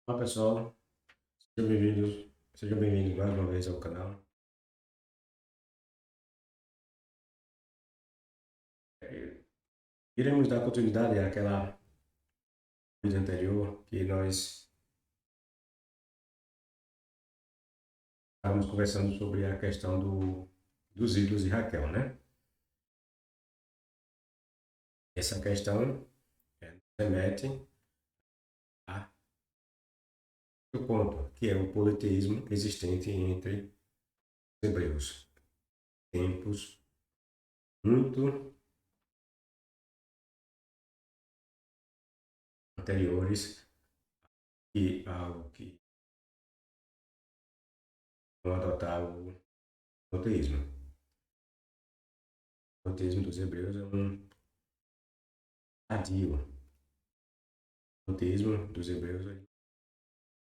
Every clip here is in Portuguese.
Olá pessoal, sejam bem-vindos mais uma vez ao canal. Iremos dar continuidade àquela vídeo anterior que nós estávamos conversando sobre a questão dos ídolos de Raquel, né? Essa questão remete a outro ponto, que é o politeísmo existente entre os hebreus. Tempos muito anteriores ao que vão adotar o politeísmo. O politeísmo dos hebreus é um adio. O politeísmo dos hebreus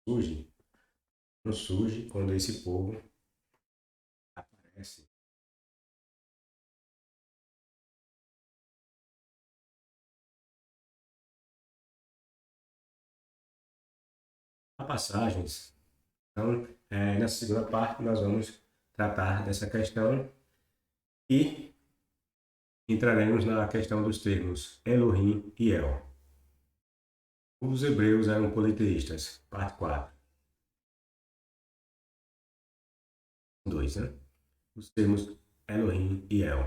surge, não surge quando esse povo aparece. Há passagens. Então, nessa segunda parte, nós vamos tratar dessa questão e entraremos na questão dos termos Elohim e El. Os hebreus eram politeístas, parte 4. 2, né? Os termos Elohim e El.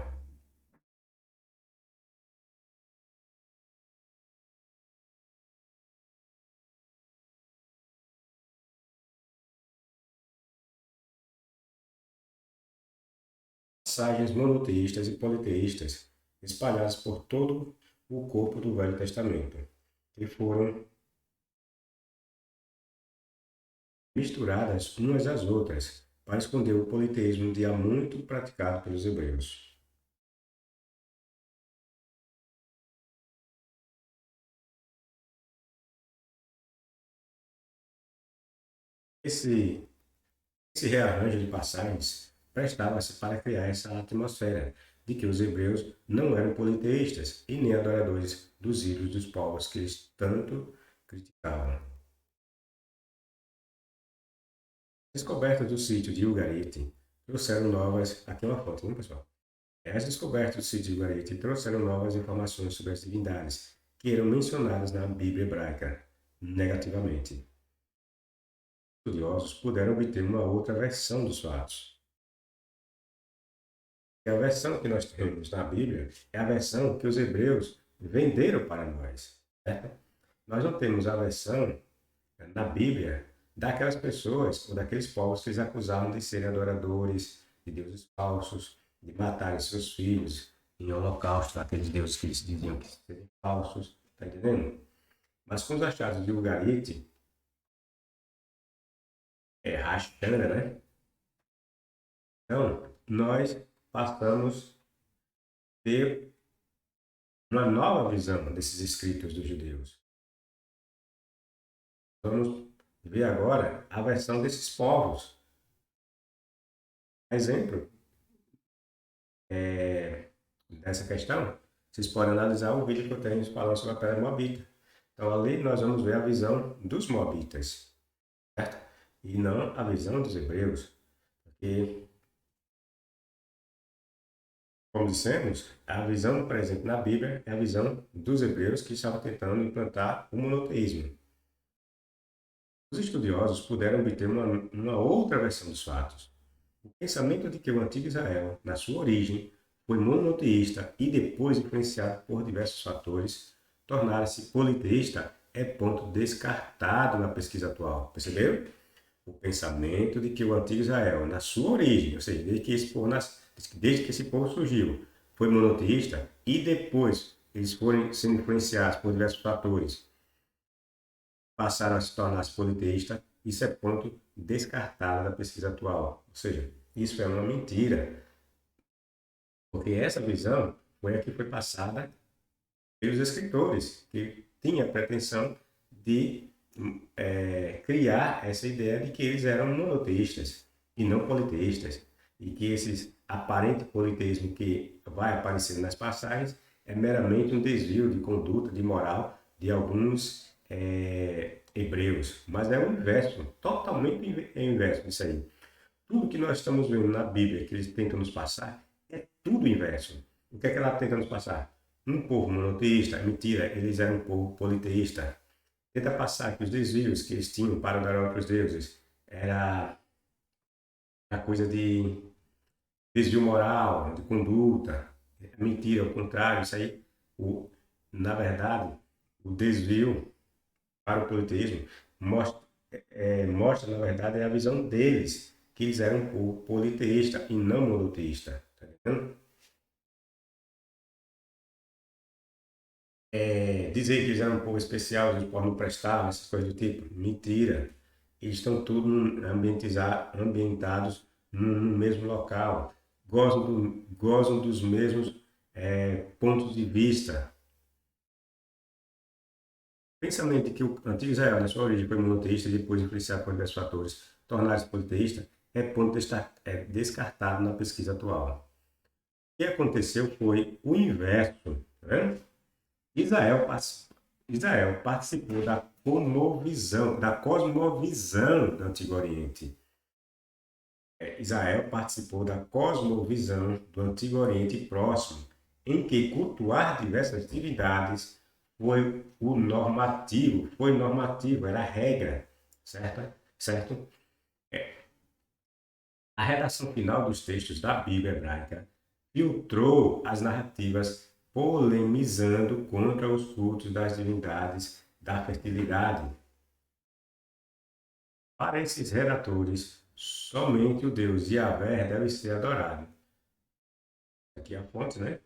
Passagens monoteístas e politeístas espalhadas por todo o corpo do Velho Testamento, que foram misturadas umas às outras, para esconder o politeísmo de há muito praticado pelos hebreus. Esse, esse rearranjo de passagens prestava-se para criar essa atmosfera de que os hebreus não eram politeístas e nem adoradores dos ídolos dos povos que eles tanto criticavam. Descobertas do sítio de Ugarit trouxeram novas. Aqui é uma foto, né, pessoal? As descobertas do sítio de Ugarit trouxeram novas informações sobre as divindades que eram mencionadas na Bíblia hebraica negativamente. Estudiosos puderam obter uma outra versão dos fatos. E a versão que nós temos na Bíblia é a versão que os hebreus venderam para nós. Certo? Nós não temos a versão na Bíblia daquelas pessoas ou daqueles povos que eles acusavam de serem adoradores de deuses falsos, de matarem seus filhos em holocausto, aqueles deuses que eles diziam que seriam falsos. Está entendendo? Mas com os achados de Ugarit, Rachana, né? Então, nós passamos a ter uma nova visão desses escritos dos judeus. Vamos ver agora a versão desses povos. Exemplo dessa questão, vocês podem analisar o vídeo que eu tenho falando sobre a pedra moabita. Então, ali nós vamos ver a visão dos moabitas, certo? E não a visão dos hebreus. Porque, como dissemos, a visão presente na Bíblia é a visão dos hebreus que estavam tentando implantar o monoteísmo. Os estudiosos puderam obter uma outra versão dos fatos. O pensamento de que o antigo Israel, na sua origem, foi monoteísta e depois influenciado por diversos fatores, tornar-se politeísta é ponto descartado na pesquisa atual. Perceberam? O pensamento de que o antigo Israel, na sua origem, ou seja, desde que esse povo surgiu, foi monoteísta e depois eles foram sendo influenciados por diversos fatores, passaram a se tornar politeístas, isso é ponto descartado da pesquisa atual. Ou seja, isso é uma mentira. Porque essa visão foi a que foi passada pelos escritores, que tinha a pretensão de criar essa ideia de que eles eram monoteístas e não politeístas. E que esse aparente politeísmo que vai aparecendo nas passagens é meramente um desvio de conduta, de moral de alguns Hebreus, mas é o inverso, totalmente o inverso disso aí. Tudo que nós estamos vendo na Bíblia, que eles tentam nos passar, é tudo inverso. O que é que ela tenta nos passar? Um povo monoteísta, mentira, eles eram um povo politeísta. Tenta passar que os desvios que eles tinham para adorar outros deuses era a coisa de desvio moral, de conduta. Mentira, ao contrário, isso aí, na verdade, o desvio para o politeísmo mostra, mostra, na verdade, a visão deles, que eles eram um povo politeísta e não monoteísta. Tá entendendo? Dizer que eles eram um povo especial, eles podem não prestar, essas coisas do tipo, mentira. Eles estão todos ambientados no mesmo local, gozam dos mesmos pontos de vista. Pensamento que o antigo Israel, na sua origem, foi monoteísta e depois influenciado por diversos fatores, tornar-se politeísta, descartado na pesquisa atual. O que aconteceu foi o inverso. Tá vendo? Israel, Israel participou da cosmovisão do Antigo Oriente. Israel participou da cosmovisão do Antigo Oriente Próximo, em que cultuar diversas divindades foi normativo, era a regra, certo? Certo? A redação final dos textos da Bíblia hebraica filtrou as narrativas polemizando contra os cultos das divindades da fertilidade. Para esses redatores, somente o Deus Yahvé deve ser adorado. Aqui é a fonte, né?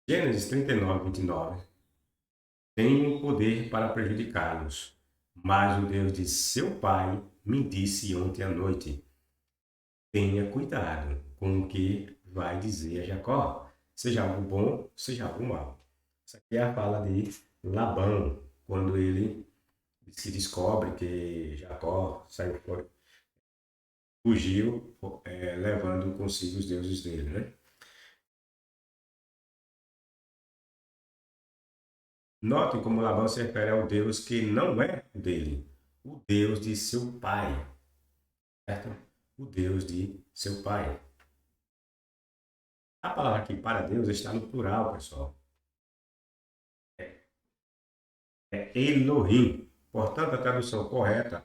Gênesis 39, 29. Tenho poder para prejudicá-los, mas o Deus de seu pai me disse ontem à noite: tenha cuidado com o que vai dizer a Jacó, seja algo bom, seja algo mau. Essa aqui é a fala de Labão, quando ele se descobre que Jacó saiu fora, fugiu, levando consigo os deuses dele, né? Notem como Labão se refere ao Deus que não é o dele, o Deus de seu pai, certo? O Deus de seu pai. A palavra aqui para Deus está no plural, pessoal. É Elohim. Portanto, a tradução correta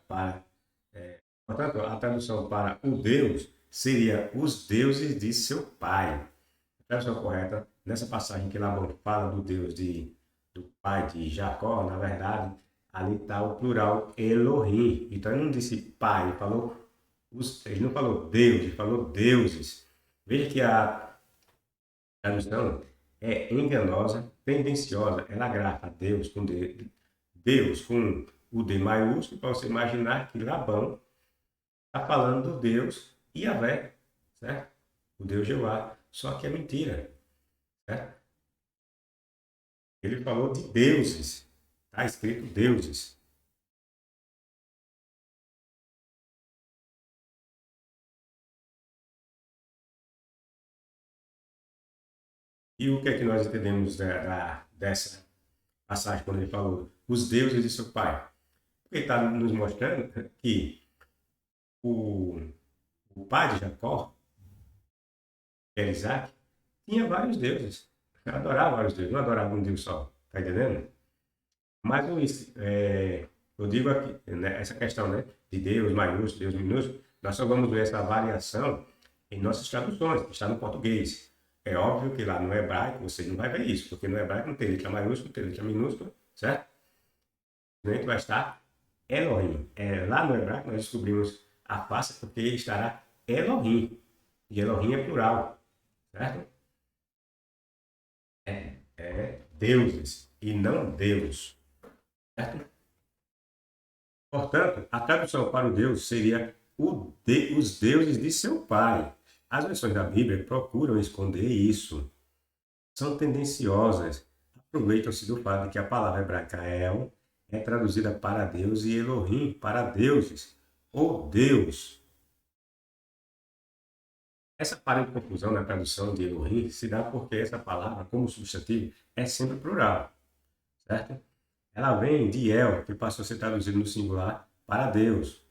portanto, a tradução para o Deus seria os deuses de seu pai. A tradução correta, nessa passagem que Labão fala do Deus do pai de Jacó, na verdade, ali está o plural Elohim. Então ele não disse pai, ele não falou Deus, ele falou deuses. Veja que a tradução é enganosa, tendenciosa, ela grafa Deus com o D maiúsculo, para você imaginar que Labão está falando do Deus Yahvé, certo? O Deus Jeová, só que é mentira, certo? Ele falou de deuses, está escrito deuses. E o que é que nós entendemos dessa passagem, quando ele falou os deuses de seu pai? Porque ele está nos mostrando que o, o pai de Jacó, que era Isaac, tinha vários deuses, adorava vários deuses, não adorava um Deus só, está entendendo? Mas eu digo aqui, né, essa questão, né, de Deus maiúsculo, Deus minúsculo, nós só vamos ver essa variação em nossas traduções, que está no português. É óbvio que lá no hebraico você não vai ver isso, porque no hebraico não tem letra maiúscula, não tem letra minúscula, certo? A gente vai estar Elohim. Lá no hebraico nós descobrimos a face porque estará Elohim. E Elohim é plural, certo? Deuses e não Deus, certo? Portanto, a tradução para o Deus seria os deuses de seu pai. As versões da Bíblia procuram esconder isso. São tendenciosas. Aproveitam-se do fato de que a palavra hebraica El é traduzida para Deus e Elohim para deuses, ou Deus. Essa aparente confusão na tradução de Elohim se dá porque essa palavra, como substantivo, é sempre plural, certo? Ela vem de El, que passou a ser traduzido no singular para Deus.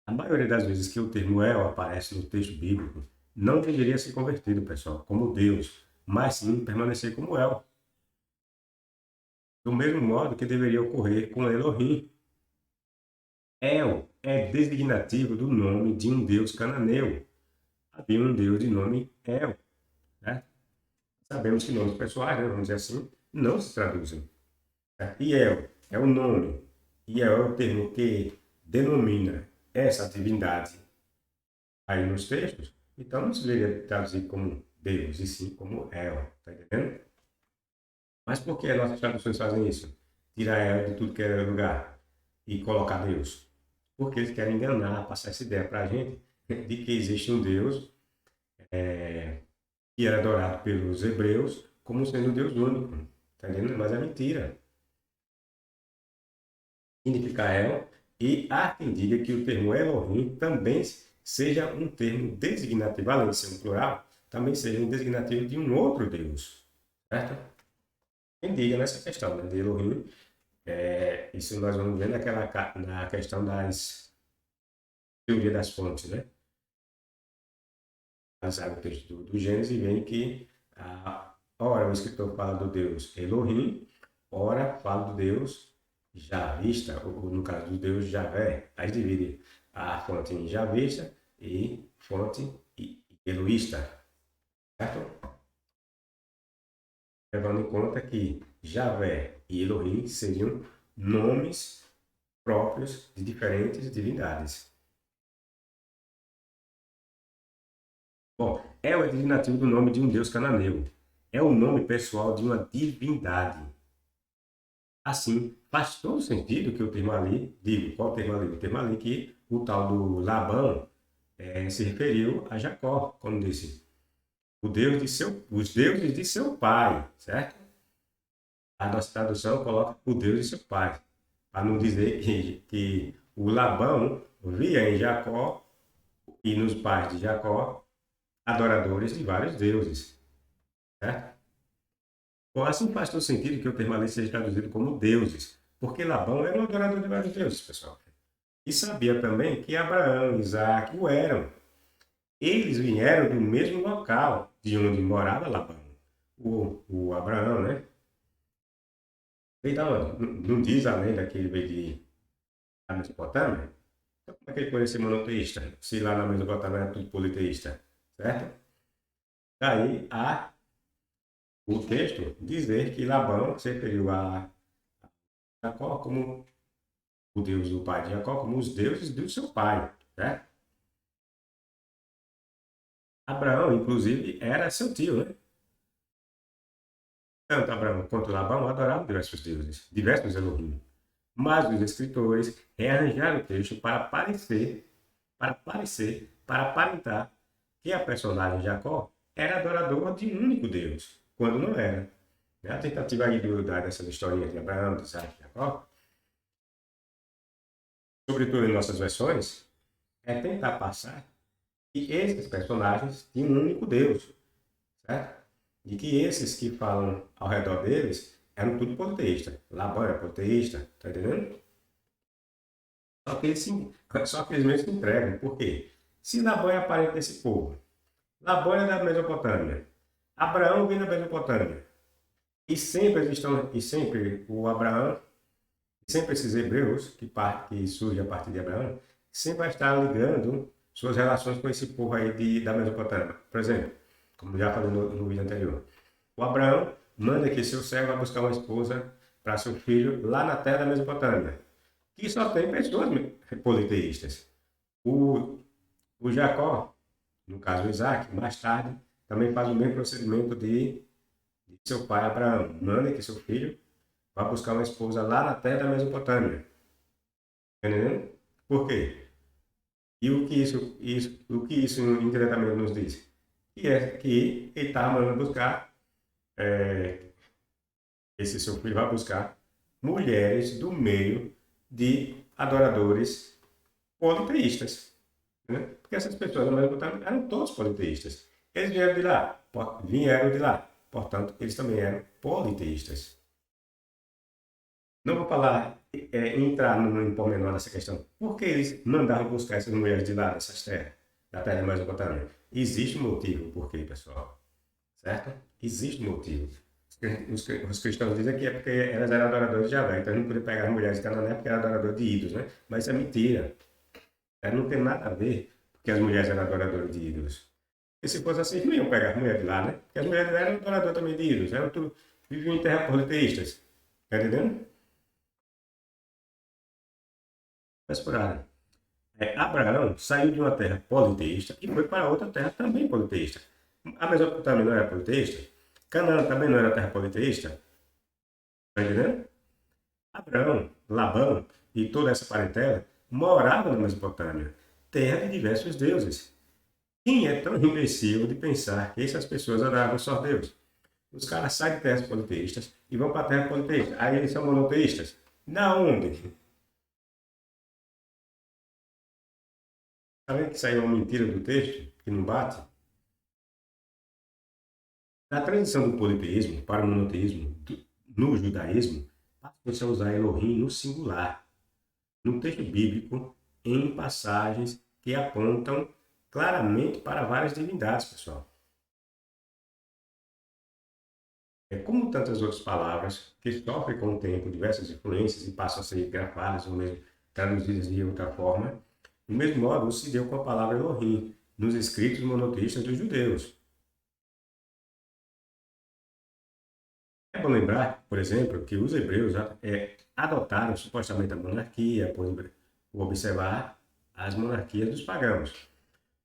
A maioria das vezes que o termo El aparece no texto bíblico, não deveria ser convertido, pessoal, como Deus, mas sim permanecer como El. Do mesmo modo que deveria ocorrer com Elohim. El é designativo do nome de um deus cananeu. Havia um deus de nome El, né? Sabemos que nomes pessoais, né, vamos dizer assim, não se traduzem. Certo? E El é o nome, e El é o termo que denomina essa divindade aí nos textos, então não se deveria traduzir como Deus, e sim como El, tá entendendo? Mas por que as nossas traduções fazem isso? Tirar El de tudo que é lugar e colocar Deus. Porque eles querem enganar, passar essa ideia para a gente de que existe um Deus que era adorado pelos hebreus como sendo um Deus único. Tá entendendo? Mas é mentira. Significa El, e há quem diga que o termo Elohim também seja um termo designativo, além de ser um plural, também seja um designativo de um outro Deus. Certo? Quem diga nessa questão, né, de Elohim, isso nós vamos ver na questão das teoria das fontes, né? Sabe o texto do Gênesis e vem que ora o escritor fala do Deus Elohim, ora fala do Deus Javista, ou no caso do Deus Javé. Aí divide a fonte em Javista e fonte Eloísta, certo? Levando em conta que Javé e Elohim seriam nomes próprios de diferentes divindades. Bom, El é designativo do nome de um deus cananeu. É o nome pessoal de uma divindade. Assim, faz todo sentido que o termo ali, digo, qual o termo ali? O termo ali que o tal do Labão se referiu a Jacó, quando disse, os deuses de seu pai, certo? A nossa tradução coloca o Deus de seu pai, para não dizer que o Labão via em Jacó e nos pais de Jacó adoradores de vários deuses, certo? Bom, assim faz todo sentido que o termo ali seja traduzido como deuses, porque Labão era um adorador de vários deuses, pessoal. E sabia também que Abraão e Isaac o eram. Eles vieram do mesmo local de onde morava Labão. O Abraão, né? Veio da onde? Não diz a lenda que ele veio da Mesopotâmia? Então, como é que ele pode ser monoteísta? Se lá na Mesopotâmia era tudo politeísta, certo? Daí há o texto dizer que Labão se referiu a Jacó como o Deus do pai de Jacó, como os deuses do seu pai, certo? Abraão, inclusive, era seu tio, né? Tanto Abraão quanto Labão adoravam diversos deuses, diversos Elohim. Mas os escritores rearranjaram o texto para aparentar que a personagem Jacó era adorador de um único Deus, quando não era. A tentativa aí de dar essa historinha de Abraão, de Isaac e Jacó, sobretudo em nossas versões, é tentar passar que esses personagens tinham um único Deus, certo? De que esses que falam ao redor deles eram tudo politeístas. Labão era politeísta, tá entendendo? Só que eles mesmos se entregam. Por quê? Se Labão é parente desse povo, Labão é da Mesopotâmia, Abraão vem da Mesopotâmia, e sempre o Abraão, sempre esses hebreus que surgem a partir de Abraão, sempre vai estar ligando suas relações com esse povo aí da Mesopotâmia. Por exemplo, como já falei no vídeo anterior, o Abraão manda que seu servo vá buscar uma esposa para seu filho lá na terra da Mesopotâmia, que só tem pessoas politeístas. O, o Jacó, no caso o Isaac, mais tarde, também faz o mesmo procedimento de seu pai Abraão. Manda que seu filho vá buscar uma esposa lá na terra da Mesopotâmia. Entendeu? Por quê? E o que isso indiretamente nos diz? Que é que ele está mandando buscar, esse seu filho vai buscar mulheres do meio de adoradores politeístas. Né? Porque essas pessoas, ao mesmo tempo, eram todos politeístas. Eles vieram de lá, portanto, eles também eram politeístas. Não vou falar, entrar no pormenor dessa questão. Por que eles mandaram buscar essas mulheres de lá, dessas terras, da terra de Mesopotâmia? Existe um motivo por quê, pessoal. Certo? Existe um motivo. Os cristãos dizem que é porque elas eram adoradoras de Yahvé, então a gente não podia pegar as mulheres de Canaã porque eram adoradoras de ídolos, né? Mas isso é mentira. Não tem nada a ver porque as mulheres eram adoradoras de ídolos. E se fosse assim, não iam pegar as mulheres de lá, né? Porque as mulheres eram adoradoras também de ídolos, viviam em terra politeístas. Tá entendendo? Mas por aí. Abraão saiu de uma terra politeísta e foi para outra terra também politeísta. A Mesopotâmia não era politeísta? Canaã também não era terra politeísta? Tá entendendo? Abraão, Labão e toda essa parentela moravam na Mesopotâmia, terra de diversos deuses. Quem é tão imbecil de pensar que essas pessoas adoravam só Deus? Os caras saem de terras politeístas e vão para a terra politeísta. Aí eles são monoteístas. Da onde? Tá vendo que isso aí é uma mentira do texto, que não bate? Na transição do politeísmo para o monoteísmo, no judaísmo, passou-se a usar Elohim no singular, no texto bíblico, em passagens que apontam claramente para várias divindades, pessoal. É como tantas outras palavras que sofrem com o tempo diversas influências e passam a ser gravadas ou mesmo traduzidas de outra forma, do mesmo modo se deu com a palavra Elohim nos escritos monoteístas dos judeus. É bom lembrar, por exemplo, que os hebreus adotaram supostamente a monarquia por observar as monarquias dos pagãos.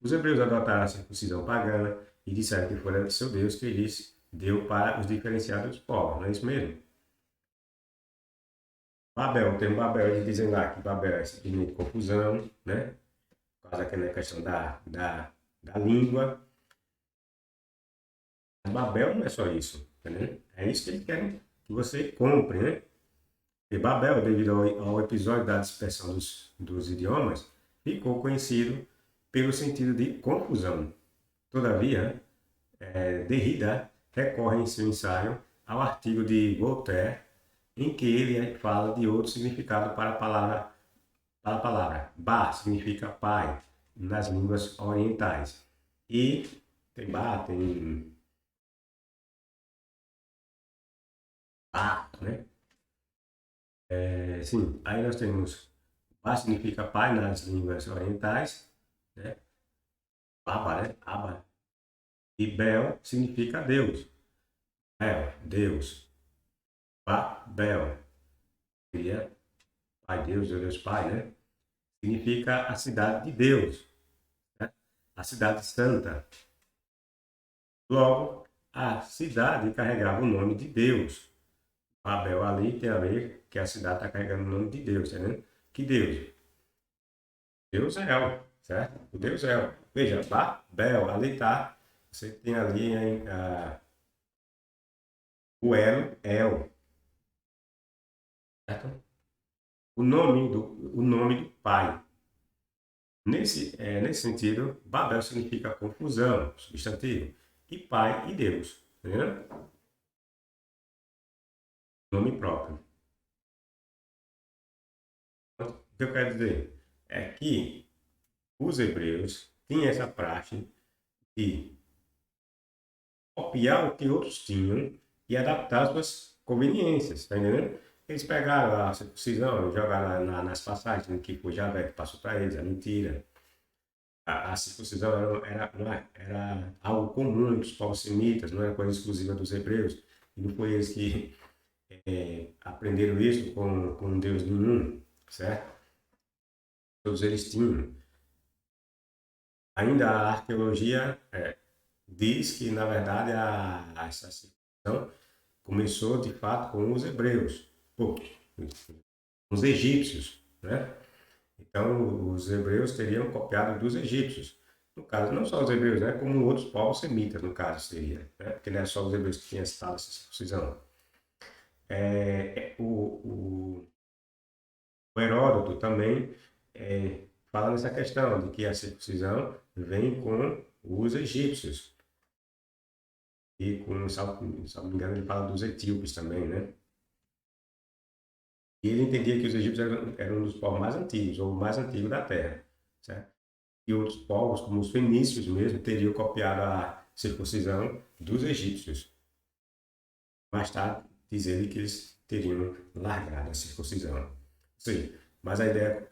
Os hebreus adotaram a circuncisão pagã e disseram que foi seu Deus que lhes deu para os diferenciar dos povos, não é isso mesmo? Babel, tem um Babel, eles dizem lá que Babel é simplesmente confusão, né? Por causa daquela questão da língua. Babel não é só isso, entendeu? É isso que eles querem que você compre, né? E Babel, devido ao episódio da dispersão dos idiomas, ficou conhecido pelo sentido de confusão. Todavia, Derrida recorre em seu ensaio ao artigo de Voltaire, em que ele fala de outro significado para a palavra. Ba significa pai nas línguas orientais. E tem ba, tem ba, né? Sim, aí nós temos ba significa pai nas línguas orientais, né? Baba, né? Aba. E Bel significa Deus. Bel, Deus. Ba, Bel, seria Pai Deus, Deus Pai, né? Significa a cidade de Deus, né? A cidade santa. Logo, a cidade carregava o nome de Deus. Babel ali tem a ver que a cidade está carregando o nome de Deus, tá vendo? Que Deus? Deus é El, certo? O Deus é El. Veja, Babel, ali está. Você tem ali o El, certo? O nome do pai. Nesse sentido, Babel significa confusão, substantivo, e pai e Deus, entendeu? Nome próprio. Então, o que eu quero dizer é que os hebreus tinham essa prática de copiar o que outros tinham e adaptar às suas conveniências, tá entendendo? Eles pegaram a circuncisão e jogaram nas passagens que foi Javé que passou para eles, é mentira. A circuncisão era algo comum entre os povos semitas, não era coisa exclusiva dos hebreus. E não foi eles que aprenderam isso com Deus nenhum, certo? Todos eles tinham. Ainda a arqueologia diz que, na verdade, essa circuncisão começou de fato com os hebreus, os egípcios, né? Então, os hebreus teriam copiado dos egípcios. No caso, não só os hebreus, né? Como outros povos semitas, no caso, seria. Né? Porque não é só os hebreus que tinham essa tal circuncisão. O Heródoto também fala nessa questão de que a circuncisão vem com os egípcios. E com, se não me engano, ele fala dos etíopes também, né? E ele entendia que os egípcios eram um dos povos mais antigos, ou o mais antigo da Terra, certo? E outros povos, como os fenícios mesmo, teriam copiado a circuncisão dos egípcios. Mais tarde, diz ele que eles teriam largado a circuncisão. Ou seja, mas a ideia,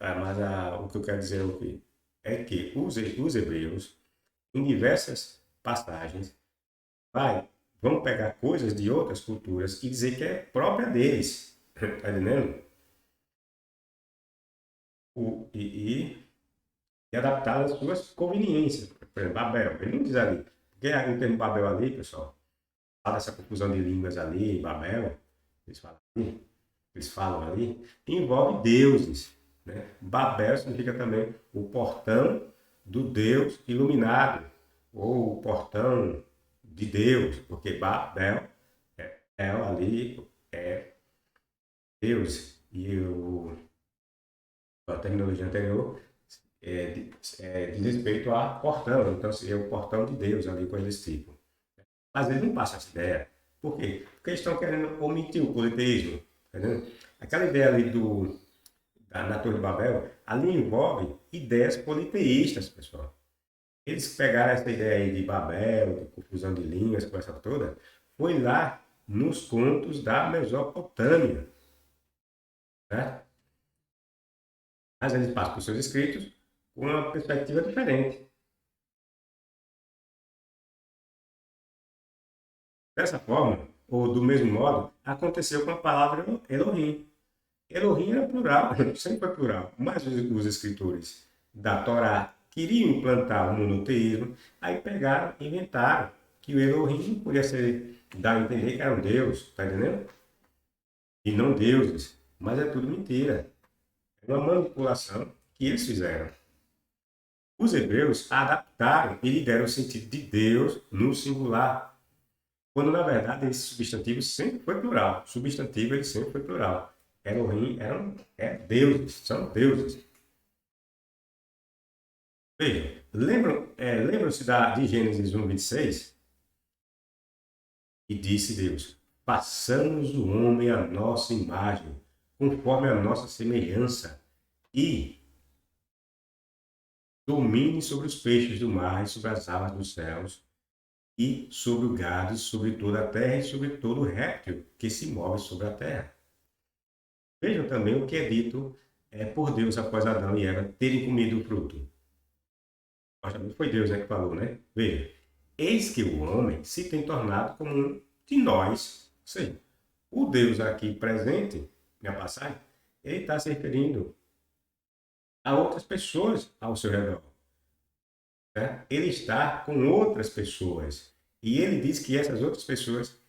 o que eu quero dizer é que os hebreus, em diversas passagens, vão pegar coisas de outras culturas e dizer que é própria deles. Está entendendo? E adaptar às suas conveniências. Por exemplo, Babel. Ele não diz ali. Porque o termo Babel ali, pessoal, fala dessa confusão de línguas ali, Babel, eles falam ali, envolve deuses. Né? Babel significa também o portão do Deus iluminado, ou o portão de Deus, porque Babel ali é Deus. E a terminologia anterior diz respeito a portão, então seria o portão de Deus ali, coisa desse tipo. Mas eles não passam essa ideia. Por quê? Porque eles estão querendo omitir o politeísmo. Entendeu? Aquela ideia ali na Torre de Babel, ali envolve ideias politeístas, pessoal. Eles pegaram essa ideia aí de Babel, de confusão de línguas, com essa toda, foi lá nos contos da Mesopotâmia. Certo? Mas eles passam por seus escritos com uma perspectiva diferente. Dessa forma, ou do mesmo modo, aconteceu com a palavra Elohim. Elohim era plural, sempre foi plural, mas os escritores da Torá queriam implantar o monoteísmo, aí pegaram e inventaram que o Elohim podia dar a entender que era um Deus, tá entendendo? E não deuses, mas é tudo mentira. É uma manipulação que eles fizeram. Os hebreus adaptaram e lhe deram o sentido de Deus no singular, quando na verdade esse substantivo sempre foi plural. Substantivo ele sempre foi plural. Elohim deuses, são deuses. Veja, lembram-se de Gênesis 1, 26? E disse Deus: façamos o homem à nossa imagem, conforme a nossa semelhança, e domine sobre os peixes do mar e sobre as aves dos céus, e sobre o gado, e sobre toda a terra, e sobre todo réptil que se move sobre a terra. Vejam também o que é dito por Deus após Adão e Eva terem comido o fruto. Mas também foi Deus, né, que falou, né? Veja, eis que o homem se tem tornado como um de nós. Ou seja, o Deus aqui presente, na passagem, ele está se referindo a outras pessoas ao seu redor. Né? Ele está com outras pessoas. E ele diz que essas outras pessoas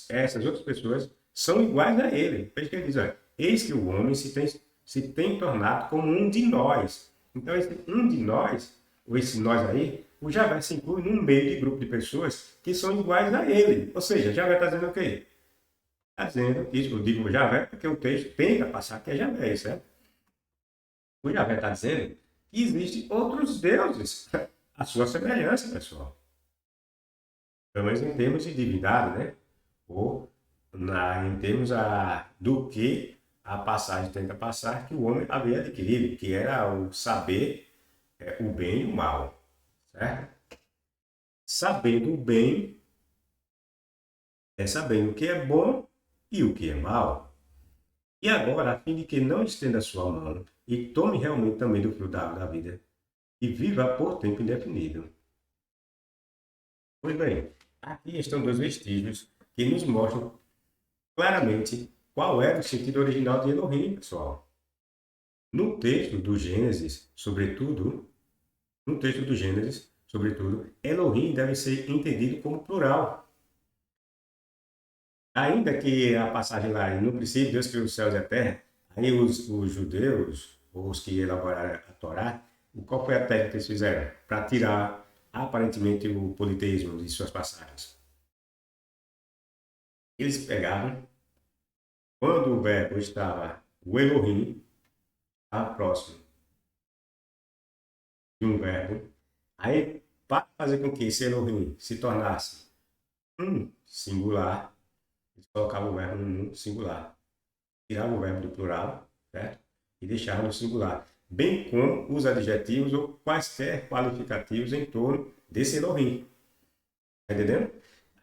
essas outras pessoas são iguais a ele. Veja que ele diz, olha, eis que o homem se tem tornado como um de nós. Então, esse um de nós, ou esse nós aí, o Javé se inclui num meio de grupo de pessoas que são iguais a ele. Ou seja, Javé está dizendo o quê? Está dizendo, isso eu digo Javé porque o texto tenta passar que é Javé, certo? O Javé está dizendo que existem outros deuses à sua semelhança, pessoal. Pelo menos em termos de divindade, né? Ou em termos do que a passagem tenta passar, que o homem havia adquirido, que era o saber o bem e o mal. Certo? Sabendo o bem, sabendo o que é bom e o que é mal. E agora, a fim de que não estenda a sua mão e tome realmente também do fruto da vida, e viva por tempo indefinido. Pois bem, aqui estão dois vestígios que nos mostram claramente qual era o sentido original de Elohim, pessoal. No texto do Gênesis, sobretudo, Elohim deve ser entendido como plural. Ainda que a passagem lá, no princípio, Deus criou os céus e a terra, aí os judeus, ou os que elaboraram a Torá, qual foi a técnica que eles fizeram? Para tirar, aparentemente, o politeísmo de suas passagens. Eles pegavam, quando o verbo estava o Elohim, estava próximo de um verbo. Aí, para fazer com que esse Elohim se tornasse um singular, eles colocavam o verbo no singular. Tiravam o verbo do plural, certo? E deixavam no singular. Bem como os adjetivos ou quaisquer qualificativos em torno desse Elohim. Está entendendo?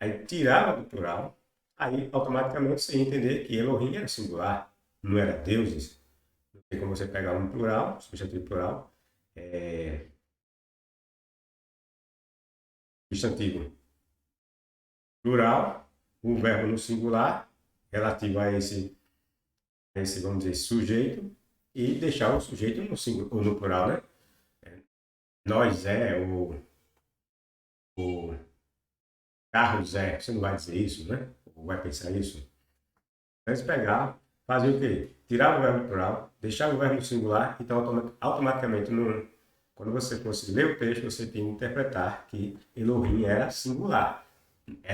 Aí tirava do plural, aí automaticamente você ia entender que Elohim era singular, não era deuses. Não tem como você pegar um plural, substantivo plural, substantivo plural, o verbo no singular, relativo a esse, vamos dizer, sujeito, e deixar o sujeito no, singular, ou no plural, né? Nós o Carlos você não vai dizer isso, né? Ou vai pensar isso? Então, eles pegavam, faziam o quê? Tirava o verbo plural, deixava o verbo no singular, então automaticamente, quando você fosse ler o texto, você tinha que interpretar que Elohim era singular.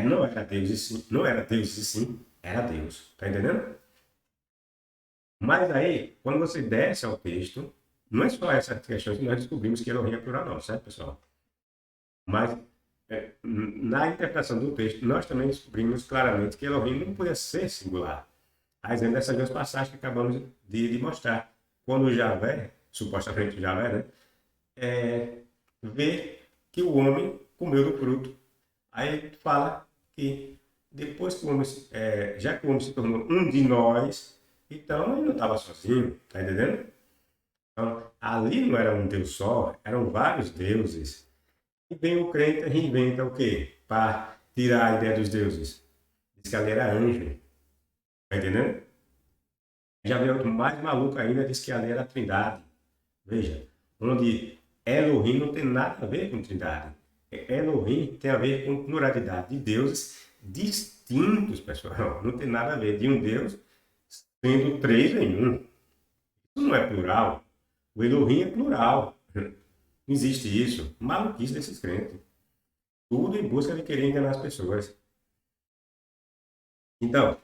Não era Deus e sim, não era Deus e sim, era Deus. Tá entendendo? Mas aí, quando você desce ao texto, não é só essa questão que nós descobrimos que Elohim é plural, não, certo, pessoal? Mas na interpretação do texto, nós também descobrimos claramente que Elohim não podia ser singular. A exemplo dessas duas passagens que acabamos de mostrar. Quando o Javé, supostamente o Javé, né, vê que o homem comeu do fruto. Aí fala que depois que o homem, já que o homem se tornou um de nós, então ele não estava sozinho, tá entendendo? Então, ali não era um Deus só, eram vários deuses. E vem o crente e reinventa o quê? Para tirar a ideia dos deuses. Diz que ali era anjo, tá entendendo? Já veio outro mais maluco ainda, diz que ali era a Trindade. Veja, onde Elohim não tem nada a ver com Trindade. Elohim tem a ver com pluralidade de deuses distintos, pessoal. Não tem nada a ver de um Deus sendo três em um. Isso não é plural. O Elohim é plural. Não existe isso. Maluquice desses crentes. Tudo em busca de querer enganar as pessoas. Então,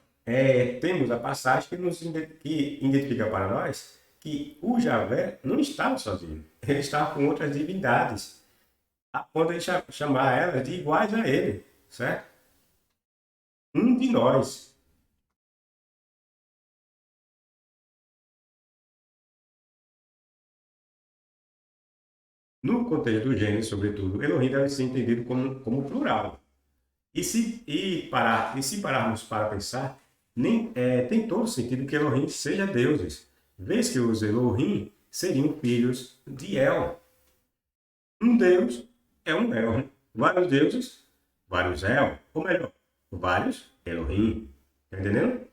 temos a passagem que identifica para nós que o Javé não estava sozinho. Ele estava com outras divindades, a ponto de chamar elas de iguais a ele, certo? Um de nós. No contexto do Gênesis, sobretudo, Elohim deve ser entendido como plural. E se pararmos para pensar, tem todo sentido que Elohim seja deuses, vez que os Elohim seriam filhos de El. Um Deus é um El. Vários deuses, vários El. Ou melhor, vários Elohim. Está entendendo?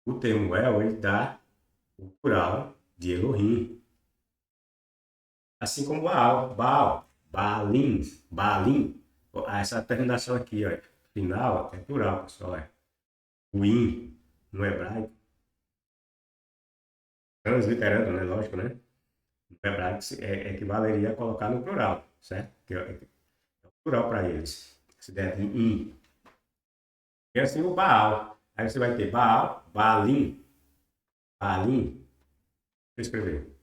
O termo El, ele dá o plural de Elohim. Assim como Baalim, Baalim. Essa terminação aqui, ó, final, é plural, pessoal. O in, no hebraico. Transliterando, né? Lógico, né? No hebraico equivaleria a colocar no plural, certo? Que é o plural para eles. Se der de in. E assim o Baal. Aí você vai ter Baal, Baalim, Baalim. Deixa eu escrever.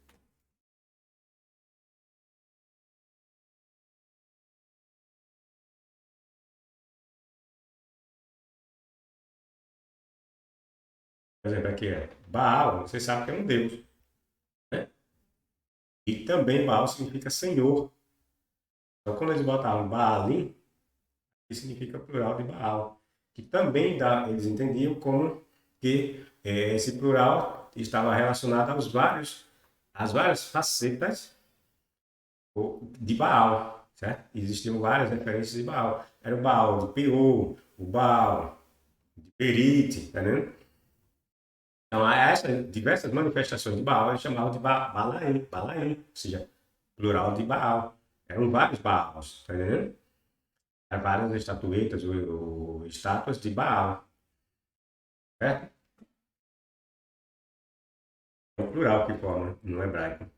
Por exemplo, aqui é Baal, você sabe que é um deus, né? E também Baal significa senhor. Então, quando eles botavam Baalim, que significa plural de Baal, que também eles entendiam como que esse plural estava relacionado às várias facetas de Baal, certo? Existiam várias referências de Baal. Era o Baal de Peor, o Baal de Perite, tá vendo? Então, essas diversas manifestações de Baal eles chamavam de Balaim, Balaim, ou seja, plural de Baal. Eram vários Baals, tá entendendo? Há várias estatuetas ou estátuas de Baal, certo? É o plural que forma no hebraico,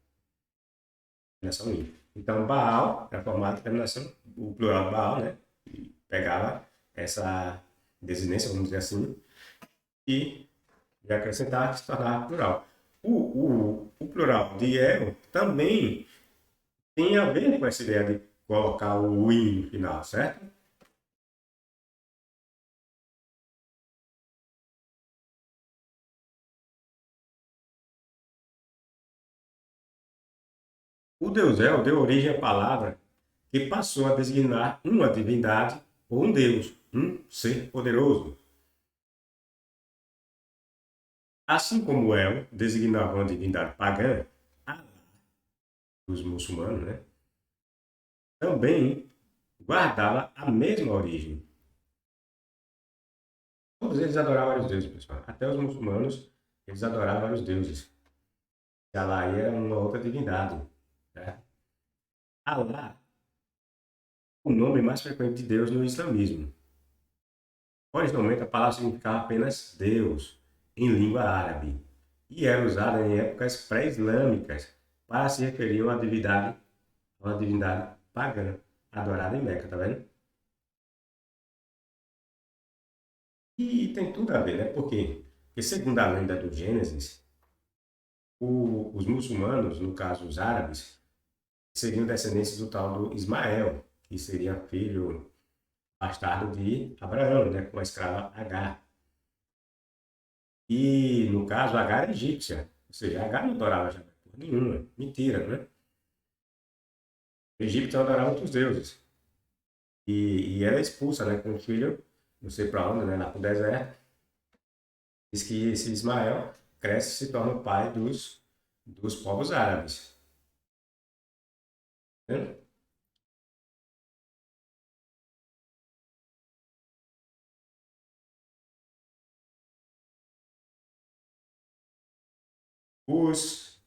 terminação i. Então, Baal é formado de terminação, o plural de Baal, né? E pegava essa desinência, vamos dizer assim, e acrescentava que se tornava plural. O plural de El também tem a ver com essa ideia de colocar o i no final, certo? O Deus El deu origem à palavra que passou a designar uma divindade ou um Deus, um ser poderoso. Assim como El designava uma divindade pagã, Alá, dos muçulmanos, né, também guardava a mesma origem. Todos eles adoravam vários deuses, pessoal. Até os muçulmanos, eles adoravam vários deuses. E Alá era uma outra divindade. Né? Alá, o nome mais frequente de Deus no islamismo. Originalmente, a palavra significava apenas Deus, em língua árabe, e era usada em épocas pré-islâmicas para se referir a uma divindade pagã, adorada em Meca, tá vendo? E tem tudo a ver, né? Por quê? Porque, segundo a lenda do Gênesis, os muçulmanos, no caso os árabes, seriam descendentes do tal do Ismael, que seria filho bastardo de Abraão, né? Com a escrava Agar. E, no caso, Agar é egípcia. Ou seja, Agar não adorava Javé por nenhuma. Mentira, né? O Egito adorava outros deuses. E ela é expulsa, né? Com o filho, não sei para onde, né? Lá para o deserto. Diz que esse Ismael cresce e se torna o pai dos povos árabes. Né? Os,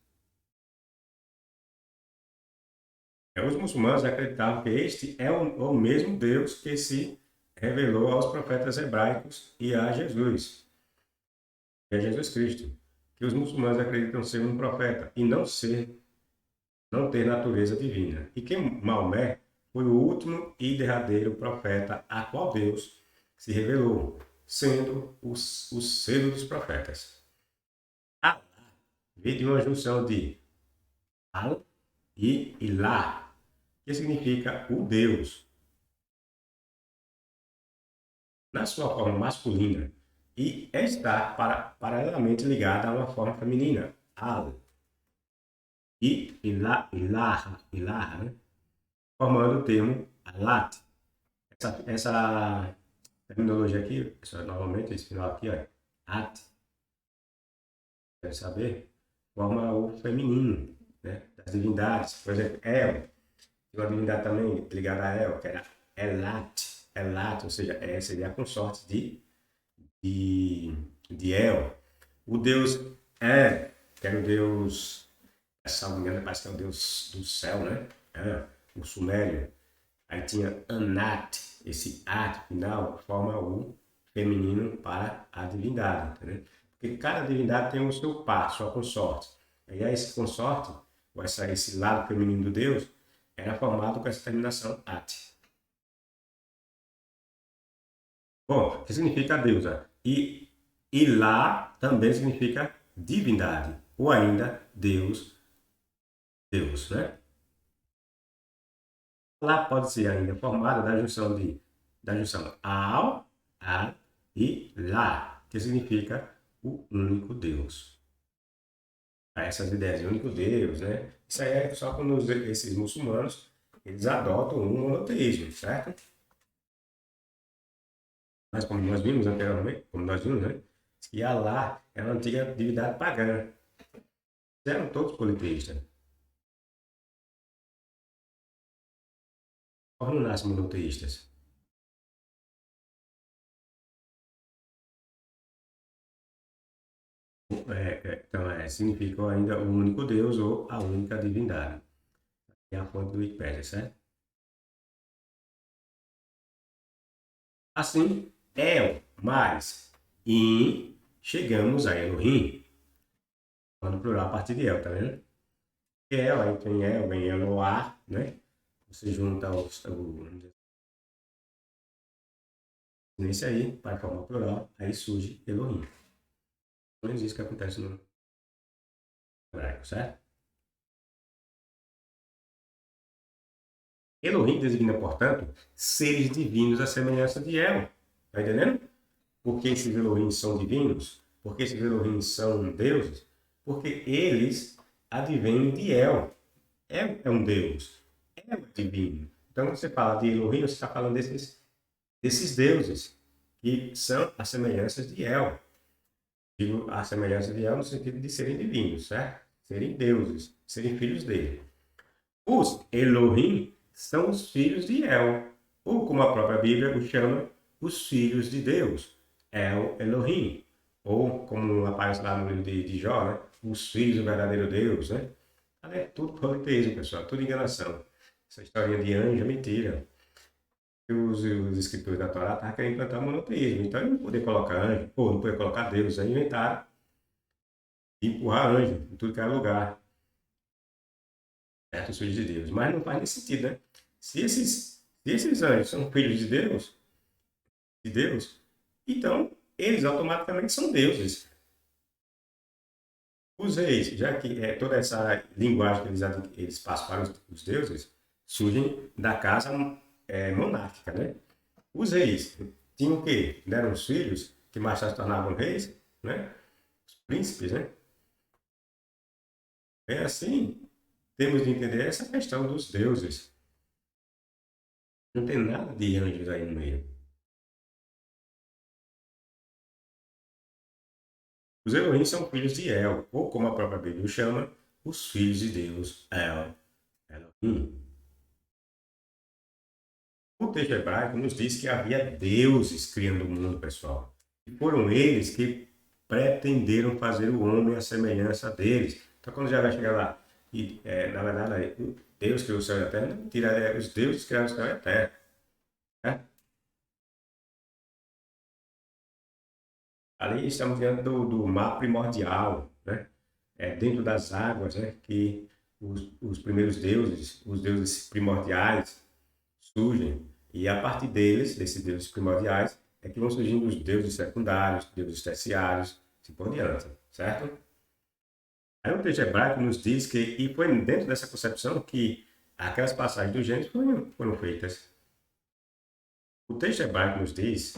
os muçulmanos acreditavam que este é o mesmo Deus que se revelou aos profetas hebraicos e a Jesus, que é Jesus Cristo. Que os muçulmanos acreditam ser um profeta e não ter natureza divina. E que Maomé foi o último e derradeiro profeta a qual Deus se revelou, sendo o selo dos profetas. Allah veio de uma junção de Al e Ilah, que significa o Deus, na sua forma masculina, e está paralelamente ligada a uma forma feminina, Al, e Ilaha, né? Formando o termo Alat. Essa terminologia aqui, pessoal, normalmente esse final aqui, ó, At, quer saber, forma o feminino, né, das divindades. Por exemplo, El, tem uma divindade também ligada a El, que era Elat, ou seja, seria a consorte de, de El. O deus que era o deus, se não me engano, parece que é o deus do céu, né? O sumério. Aí tinha Anat, esse at final forma o feminino para a divindade, entendeu? Porque cada divindade tem o seu par, sua consorte. E aí esse consorte, ou esse lado feminino do Deus, era formado com essa terminação at. Bom, que significa deusa. E lá também significa divindade, ou ainda Deus, Deus, né? Lá pode ser ainda formada da junção ao, a e lá, que significa o único Deus. Essas ideias de único Deus, né? Isso aí é só quando esses muçulmanos eles adotam um monoteísmo, certo? Mas como nós vimos anteriormente, como nós vimos, né? Que Alá é uma antiga divindade pagã. Eram todos politeístas. Como não nascem monoteístas? Então, significa ainda o único Deus ou a única divindade. É a fonte do Wikipédia, certo? Assim, El, mais, e chegamos a Elohim, quando plural a partir de El, tá vendo? El, aí tem El, vem Eloá, né? Você junta nesse aí, para formar plural, aí surge Elohim. Não existe o que acontece no hebraico, certo? Elohim designa, portanto, seres divinos à semelhança de El. Está entendendo? Por que esses Elohim são divinos? Porque esses Elohim são deuses? Porque eles advêm de El. El é um deus. El é divino. Então, quando você fala de Elohim, você está falando desses deuses, que são as semelhanças de El. Digo a semelhança de El no sentido de serem divinos, certo? Serem deuses, serem filhos dele. Os Elohim são os filhos de El, ou como a própria Bíblia os chama, os filhos de Deus, El Elohim, ou como aparece lá no livro de Jó, né? Os filhos do verdadeiro Deus, né? É tudo politeísmo, pessoal, tudo enganação. Essa historinha de anjo é mentira. Os escritores da Torá estavam querendo implantar monoteísmo, então eles não poder colocar anjo, ou não poder colocar Deus, aí inventaram e empurrar anjo em tudo que é lugar, certo? Os filhos de Deus. Mas não faz nem sentido, né? Se esses anjos são filhos de Deus, então eles automaticamente são deuses. Os reis, já que toda essa linguagem que eles passam para os deuses, surgem da casa monárquica, né? Os reis tinham o quê? Deram os filhos, que mais tarde se tornavam reis, né? Os príncipes, né? É assim, temos de entender essa questão dos deuses. Não tem nada de anjos aí no meio. Os Elohim são filhos de El, ou como a própria Bíblia os chama, os filhos de Deus, El, Elohim. O texto hebraico nos diz que havia deuses criando o mundo, pessoal. E foram eles que pretenderam fazer o homem à semelhança deles. Então, quando já vai chegar lá, e, na verdade, Deus criou o céu e a terra, não é mentira, os deuses criaram o céu e a terra. Né? Ali estamos diante do mar primordial, né? Dentro das águas, né? Que os primeiros deuses, os deuses primordiais, surgem. E a partir deles, desses deuses primordiais, é que vão surgindo os deuses secundários, deuses terciários, assim por diante, certo? Aí o texto hebraico nos diz que, e foi dentro dessa concepção que aquelas passagens do Gênesis foram feitas. O texto hebraico nos diz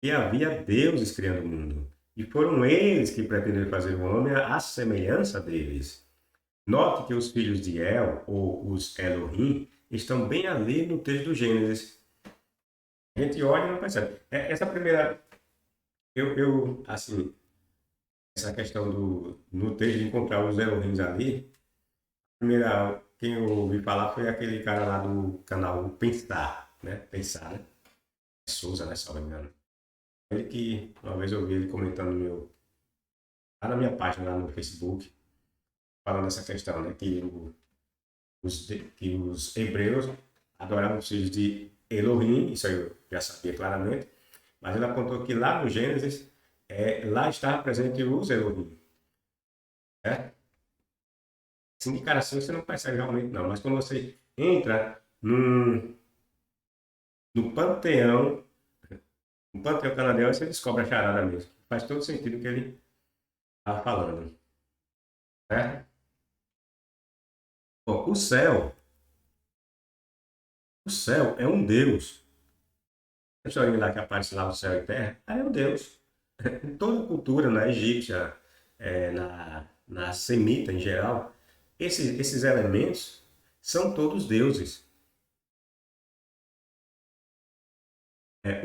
que havia deuses criando o mundo, e foram eles que pretenderam fazer o homem à semelhança deles. Note que os filhos de El, ou os Elohim, estão bem ali no texto do Gênesis. A gente olha e não percebe. Essa primeira, assim, essa questão no texto de encontrar os Elohims ali, a primeira, quem eu ouvi falar foi aquele cara lá do canal Pensar, né? Pensar, né? Souza, né? Se não me engano. Ele que, uma vez eu vi ele comentando lá na minha página, lá no Facebook, falando dessa questão, né? Que os hebreus adoravam os filhos de Elohim, isso aí eu já sabia claramente, mas ele apontou que lá no Gênesis, lá estava presente os Elohim, certo? Assim, de cara assim você não percebe realmente não, mas quando você entra no panteão, no panteão canadense, você descobre a charada mesmo. Faz todo sentido o que ele estava falando, certo? Bom, o céu é um Deus. A historinha lá que aparece lá o céu e terra, aí é um Deus. Em toda cultura, na egípcia, na semita em geral, esses elementos são todos deuses.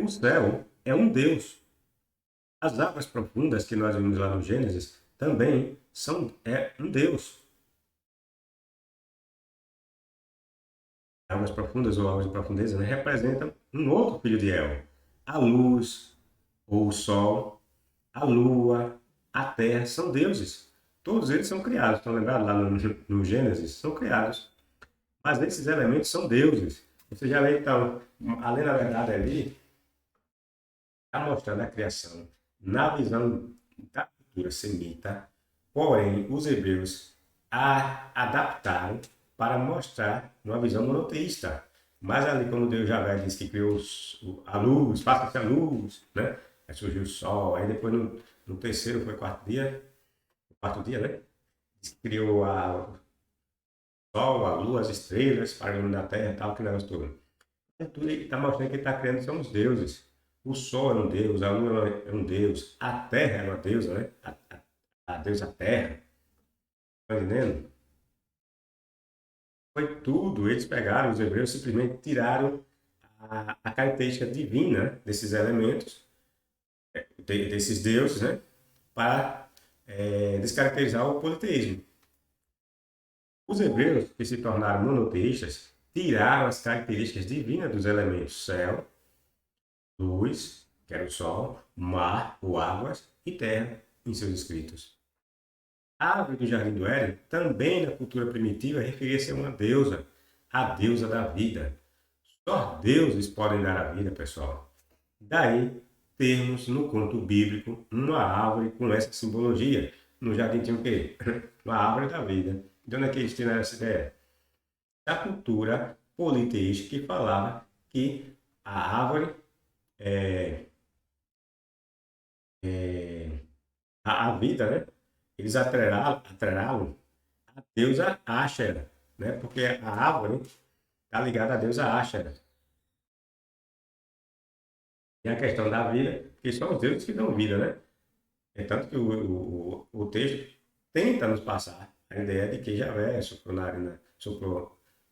O céu é um Deus. As águas profundas que nós vimos lá no Gênesis também é um Deus. Águas profundas ou águas de profundeza, né, representam um outro filho de El. A luz ou o sol, a lua, a terra são deuses. Todos eles são criados. Estão lembrados lá no Gênesis? São criados. Mas esses elementos são deuses. Você já vê, então, além da verdade ali, está mostrando a criação na visão da cultura semita, porém, os hebreus a adaptaram para mostrar uma visão monoteísta. Mas ali, quando Deus já diz que criou a luz, faça-se a luz, né? Aí surgiu o sol, aí depois no terceiro, foi quarto dia, né? criou o Sol, a Lua, as estrelas, para iluminar a Terra e tal, que negócio todo. Tudo ele está mostrando que ele está criando são os deuses. O Sol é um deus, a Lua é um deus, a Terra é uma deusa, né? A deusa Terra. Está entendendo? Foi tudo. Eles pegaram, os hebreus simplesmente tiraram a característica divina desses elementos, desses deuses, né? Para descaracterizar o politeísmo. Os hebreus, que se tornaram monoteístas, tiraram as características divinas dos elementos céu, luz, que era o sol, mar, ou águas, e terra, em seus escritos. A árvore do Jardim do Éden, também na cultura primitiva, referia-se a uma deusa, a deusa da vida. Só deuses podem dar a vida, pessoal. Daí, termos no conto bíblico uma árvore com essa simbologia. No jardim tinha o quê? Uma árvore da vida. De onde é que eles tiraram essa ideia? Da cultura politeísta que falava que a árvore é, a vida, né? Eles atrelaram a deusa Ashera, né? Porque a árvore está ligada à deusa Ashera. E a questão da vida, que são os deuses que dão vida, né? É tanto que o texto tenta nos passar a ideia de que Javé soprou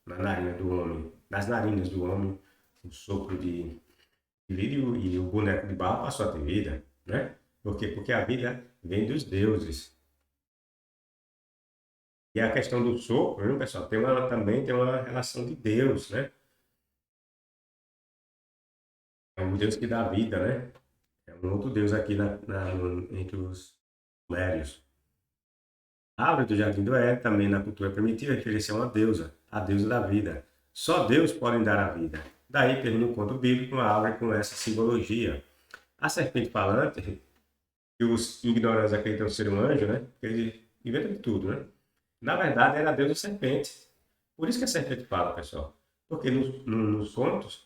na narina do homem, nas narinas do homem, o sopro de vida e o boneco de barro passou a ter vida, né? Por quê? Porque a vida vem dos deuses. E a questão do sopro, viu, pessoal, também tem uma relação de Deus, né? É um Deus que dá vida, né? É um outro Deus aqui entre os sumérios. A árvore do jardim do Éden, também na cultura primitiva, referencia a uma deusa, a deusa da vida. Só Deus pode dar a vida. Daí temos no conto bíblico uma árvore com essa simbologia. A serpente falante, que os ignorantes acreditam ser um anjo, né? Porque ele inventa de tudo, né? Na verdade, era a deusa serpente. Por isso que a serpente fala, pessoal. Porque nos contos,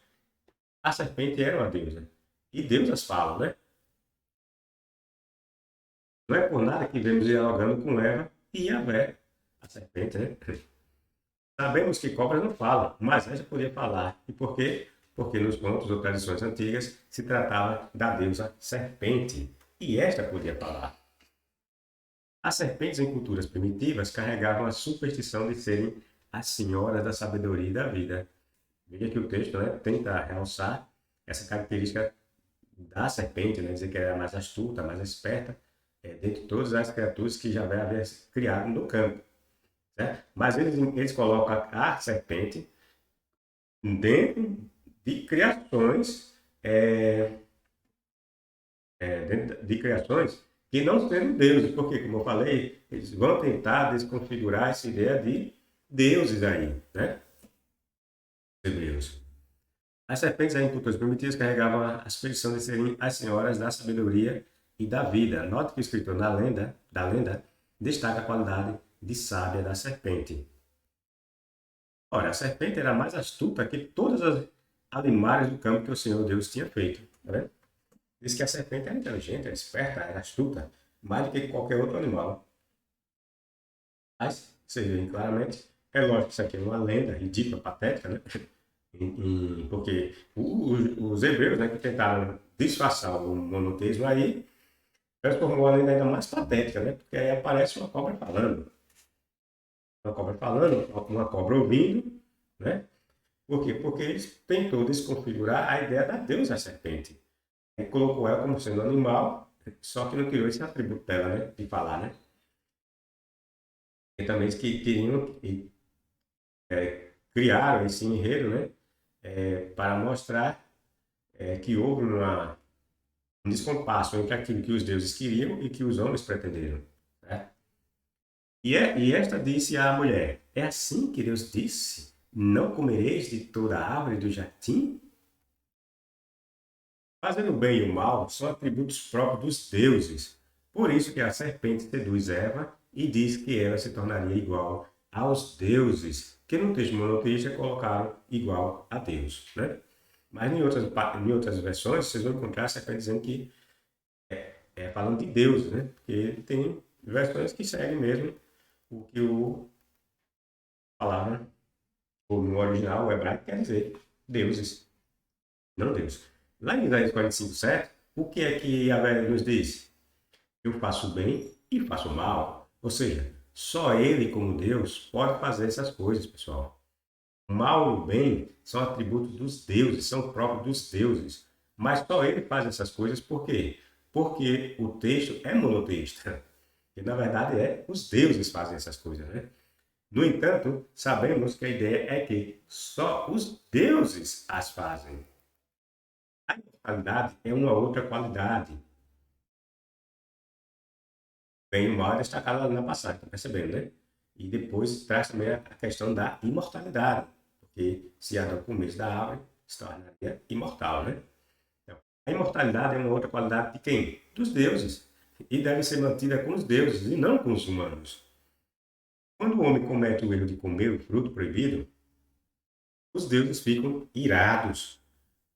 a serpente era uma deusa. E deusas falam, né? Não é por nada que vemos dialogando com Eva e Yahvé, a serpente, né? Sabemos que cobras não falam, mas essa podia falar. E por quê? Porque nos contos ou tradições antigas se tratava da deusa serpente. E esta podia falar. As serpentes em culturas primitivas carregavam a superstição de serem as senhoras da sabedoria e da vida. Veja que o texto, né, tenta realçar essa característica da serpente, né, dizer que era mais astuta, mais esperta, dentre todas as criaturas que Javé havia criado no campo. Certo? Mas eles colocam a serpente dentro de criações, dentro de criações que não sendo deuses, porque, como eu falei, eles vão tentar desconfigurar essa ideia de deuses aí, né? Hebreus. As serpentes em culturas primitivas carregavam a superstição de serem as senhoras da sabedoria e da vida. Note que o escritor da lenda destaca a qualidade de sábia da serpente. Ora, a serpente era mais astuta que todas as animais do campo que o Senhor Deus tinha feito. Tá vendo? Diz que a serpente era inteligente, era esperta, era astuta, mais do que qualquer outro animal. Mas, vocês veem claramente, é lógico que isso aqui é uma lenda ridícula, patética, né? Porque os hebreus, né, que tentaram disfarçar o monoteísmo aí, transformou a lenda ainda mais patética, né? Porque aí aparece uma cobra falando. Uma cobra falando, uma cobra ouvindo, né? Por quê? Porque eles tentou desconfigurar a ideia da deusa serpente. E colocou ela como sendo animal, só que não tirou esse atributo dela, né? De falar, né? E também eles que queriam e criaram esse enredo, né? Para mostrar que houve um descompasso entre aquilo que os deuses queriam e que os homens pretenderam. Né? E esta disse à mulher: é assim que Deus disse: não comereis de toda a árvore do jardim? Fazendo o bem e o mal são atributos próprios dos deuses. Por isso que a serpente seduz Eva e diz que ela se tornaria igual aos deuses, que no texto monoteísta colocaram igual a Deus. Né? Mas em outras versões, vocês vão encontrar a serpente dizendo que falando de Deus, né? Porque tem versões que seguem mesmo o que o palavra, ou no original, o hebraico, quer dizer deuses, não Deus. Lá em Isaías 45:7, o que é que Yahvé nos diz? Eu faço bem e faço mal. Ou seja, só Ele, como Deus, pode fazer essas coisas, pessoal. O mal e o bem são atributos dos deuses, são próprios dos deuses. Mas só Ele faz essas coisas por quê? Porque o texto é monoteísta. E, na verdade, os deuses fazem essas coisas, né? No entanto, sabemos que a ideia é que só os deuses as fazem. A imortalidade é uma outra qualidade. Bem e mal é destacado na passagem, tá percebendo, né? E depois traz também a questão da imortalidade, porque se Adão comesse da árvore, se tornaria imortal, né? Então, a imortalidade é uma outra qualidade de quem? Dos deuses. E deve ser mantida com os deuses e não com os humanos. Quando o homem comete o erro de comer o fruto proibido, os deuses ficam irados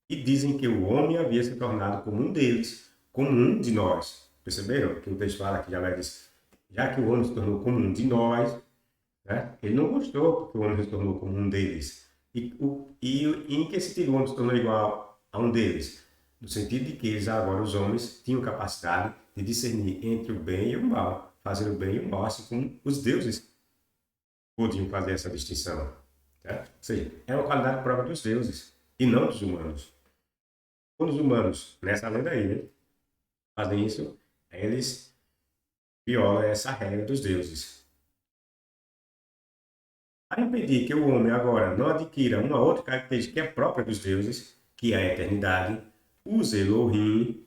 e dizem que o homem havia se tornado como um deles, como um de nós. Perceberam que o texto fala que já diz, já que o homem se tornou como um de nós, né? Ele não gostou porque o homem se tornou como um deles. E em que sentido o homem se tornou igual a um deles? No sentido de que eles agora, os homens, tinham capacidade de discernir entre o bem e o mal, fazer o bem e o mal, assim como os deuses podiam fazer essa distinção. Tá? Ou seja, é uma qualidade própria dos deuses e não dos humanos. Quando os humanos, nessa lenda aí, né, fazem isso, eles violam essa regra dos deuses. Para impedir que o homem agora não adquira uma outra característica que é própria dos deuses, que é a eternidade, os Elohim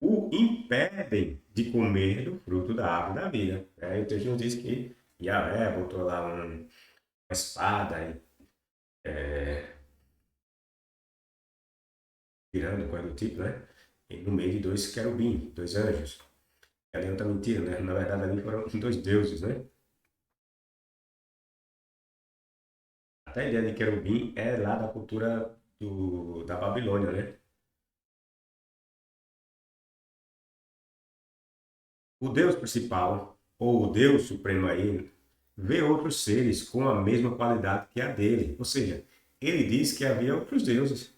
o impedem de comer do fruto da árvore da vida. O texto nos diz que Yahvé botou lá uma espada, tirando coisa do tipo, né? E no meio de dois querubins, dois anjos. Ali é outra mentira, né? Na verdade, ali foram dois deuses, né? Até a ideia de querubim é lá da cultura da Babilônia, né? O Deus principal, ou o Deus supremo aí, vê outros seres com a mesma qualidade que a dele. Ou seja, ele diz que havia outros deuses.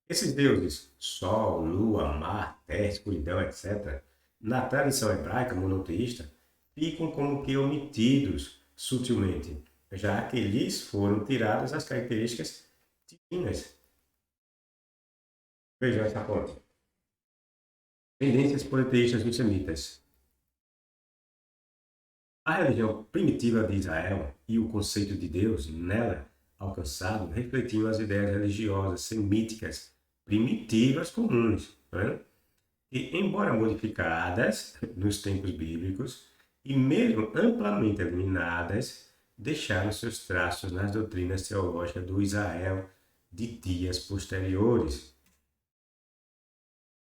Esses deuses, sol, lua, mar, terra, escuridão, etc., na tradição hebraica monoteísta, ficam como que omitidos sutilmente, já que lhes foram tiradas as características divinas. Vejam essa fonte. Tendências politeístas dos semitas. A religião primitiva de Israel e o conceito de Deus nela alcançado refletiam as ideias religiosas semíticas primitivas comuns, né? E, embora modificadas nos tempos bíblicos e mesmo amplamente eliminadas, deixaram seus traços nas doutrinas teológicas do Israel de dias posteriores.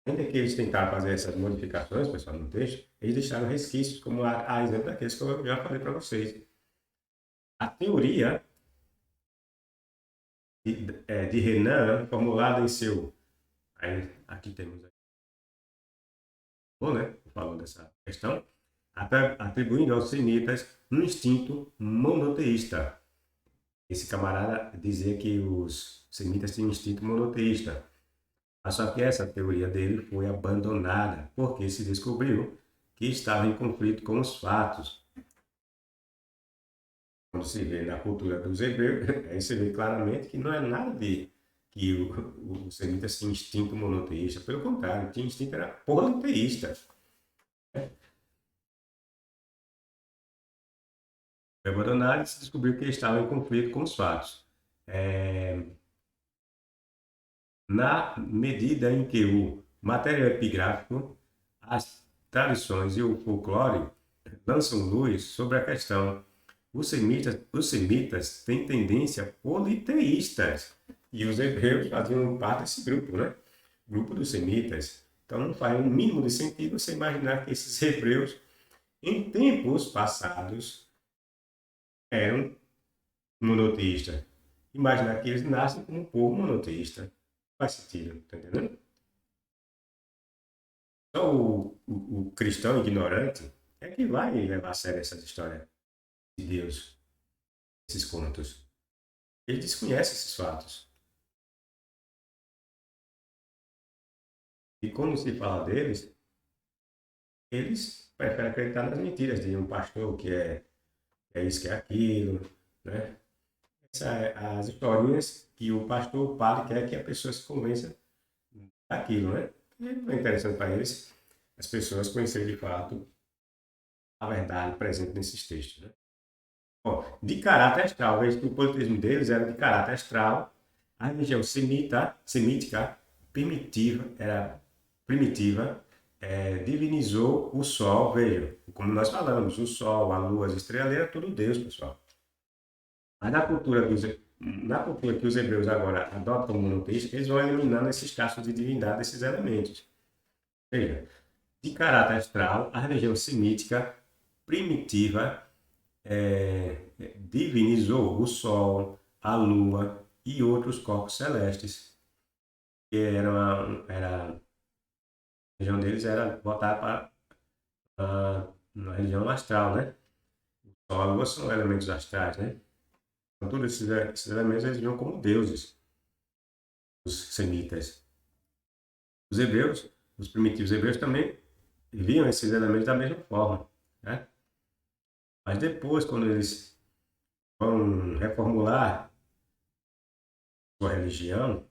Ainda que eles tentaram fazer essas modificações, pessoal, no texto, eles deixaram resquícios, como a exemplo daqueles que eu já falei para vocês. A teoria de Renan, formulada em seu. Aí, aqui temos. Bom, né? Falando dessa questão, atribuindo aos semitas um instinto monoteísta. Esse camarada dizia que os semitas tinham um instinto monoteísta. Mas só que essa teoria dele foi abandonada, porque se descobriu que estava em conflito com os fatos. Quando se vê na cultura dos hebreus, aí você vê claramente que não é nada de que os semitas tinham instinto monoteísta. Pelo contrário, tinha instinto era politeísta. Foi abandonado e se descobriu que estava em conflito com os fatos. Na medida em que o material epigráfico, as tradições e o folclore lançam luz sobre a questão, os semitas têm tendência politeístas e os hebreus faziam parte desse grupo, né? Grupo dos semitas. Então não faz o mínimo de sentido você imaginar que esses hebreus, em tempos passados, eram monoteístas. Imaginar que eles nascem como um povo monoteísta. Faz sentido, tá entendendo? Só o cristão ignorante é que vai levar a sério essas histórias de Deus, esses contos. Ele desconhece esses fatos. E quando se fala deles, eles preferem acreditar nas mentiras de um pastor que é isso, que é aquilo, né? As historinhas que o pastor, o padre, quer que a pessoa se convença daquilo, né? E não é interessante para eles as pessoas conhecerem de fato a verdade presente nesses textos, né? Bom, de caráter astral, veja que o politeísmo deles era de caráter astral, a religião semítica primitiva, divinizou o sol, veja, como nós falamos, o sol, a lua, as estrelas, era tudo Deus, pessoal. Mas na cultura que os hebreus agora adotam como monoteísta, eles vão eliminando esses traços de divindade, esses elementos. Veja, de caráter astral, a religião semítica primitiva divinizou o Sol, a Lua e outros corpos celestes, que a religião deles era voltada para a religião astral, né? O Sol e a Lua são elementos astrais, né? Então, todos esses elementos eles viam como deuses, os semitas. Os hebreus, os primitivos hebreus também viam esses elementos da mesma forma, né? Mas depois, quando eles vão reformular sua religião,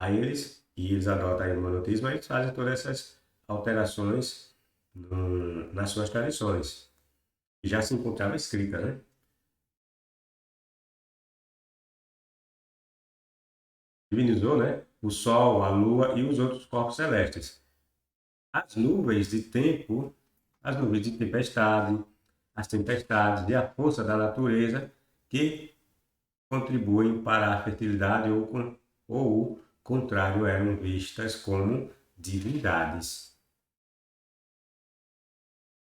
eles adotam aí o monoteísmo, aí eles fazem todas essas alterações nas suas tradições, que já se encontrava escrita, né? Divinizou, né? O Sol, a Lua e os outros corpos celestes. As nuvens de tempo, as nuvens de tempestade, as tempestades e a força da natureza que contribuem para a fertilidade ou o contrário eram vistas como divindades.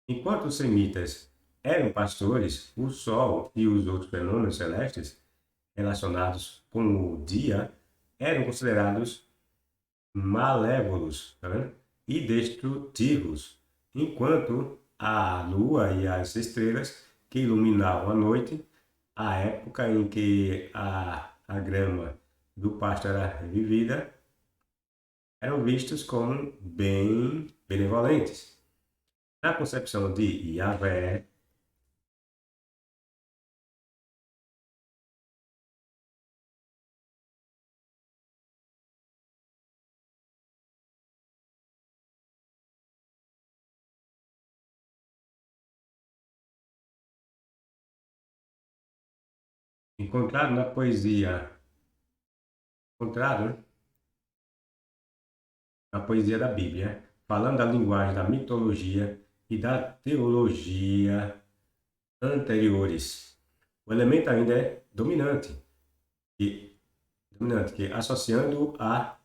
Enquanto os semitas eram pastores, o Sol e os outros fenômenos celestes relacionados com o dia eram considerados malévolos, tá vendo? E destrutivos, enquanto a Lua e as estrelas que iluminavam a noite, a época em que a grama do pasto era revivida, eram vistos como bem benevolentes. Na concepção de Yahvé, encontrado na poesia, encontrado, né, na poesia da Bíblia, falando da linguagem da mitologia e da teologia anteriores. O elemento ainda é dominante, que associando a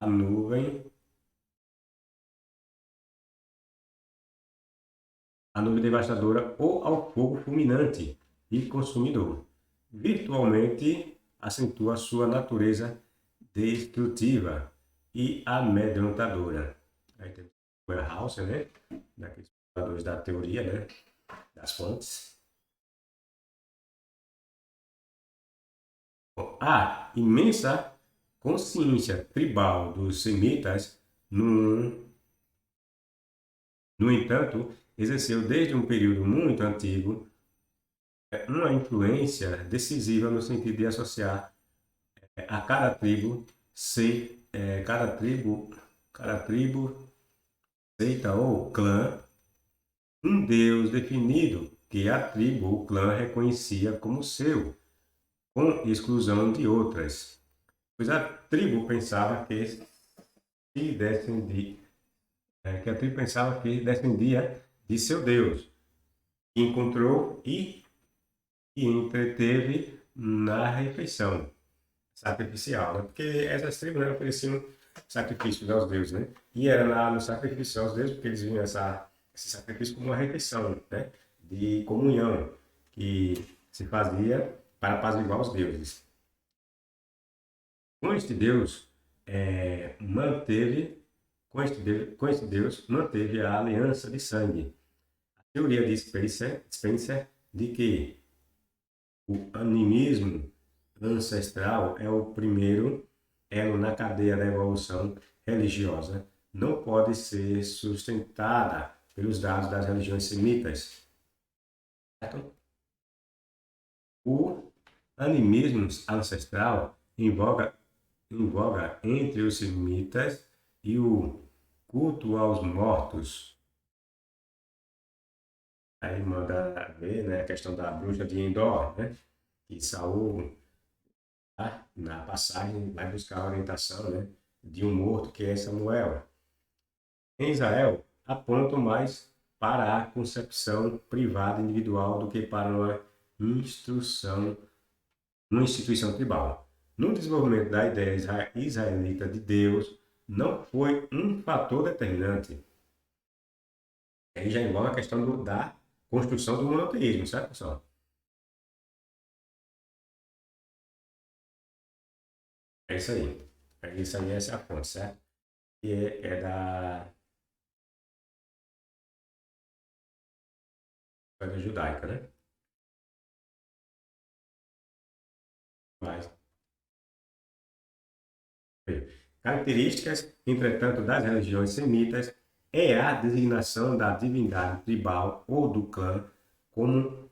nuvem, a nuvem devastadora ou ao fogo fulminante e consumidor, virtualmente acentua sua natureza destrutiva e amedrontadora. Aí temos o Weyerhaeuser, né? Daqueles fundadores da teoria, né? Das fontes. A imensa consciência tribal dos semitas, no entanto, exerceu desde um período muito antigo uma influência decisiva no sentido de associar a cada tribo, seita ou clã, um Deus definido que a tribo ou clã reconhecia como seu, com exclusão de outras. Pois a tribo pensava que a tribo pensava que descendia de seu Deus, que encontrou e entreteve na refeição sacrificial, né? Porque essas tribos, né, ofereciam sacrifícios aos deuses, né? E era no sacrifício aos deuses, porque eles viam esse sacrifício como uma refeição, né? De comunhão, que se fazia para apaziguar os deuses. Com este Deus, manteve com este Deus manteve a aliança de sangue. A teoria de Spencer de que o animismo ancestral é o primeiro elo na cadeia da evolução religiosa não pode ser sustentada pelos dados das religiões semitas. Certo? O animismo ancestral em voga entre os semitas e o culto aos mortos. Aí manda ver, né, a questão da bruxa de Endor, né, que Saul, tá, na passagem, vai buscar a orientação, né, de um morto que é Samuel. Em Israel, apontam mais para a concepção privada individual do que para uma instituição tribal. No desenvolvimento da ideia israelita de Deus, não foi um fator determinante. Aí já envolve a questão da construção do monoteísmo, certo, pessoal? É isso aí. É isso aí, essa é a fonte, certo? E é da judaica, né? Mas, características, entretanto, das religiões semitas é a designação da divindade tribal ou do clã como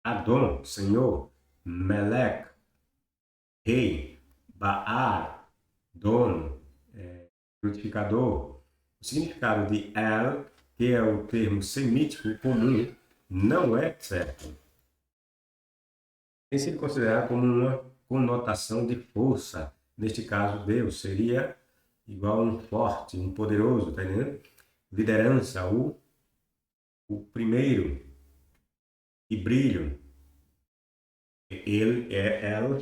Adon, Senhor, Melech, Rei, Baal, Dono, frutificador. O significado de El, que é o termo semítico comum, não é certo. Tem sido considerado como uma conotação de força. Neste caso, Deus seria igual a um forte, um poderoso, tá entendendo? Liderança, o primeiro, e brilho. Ele é ela,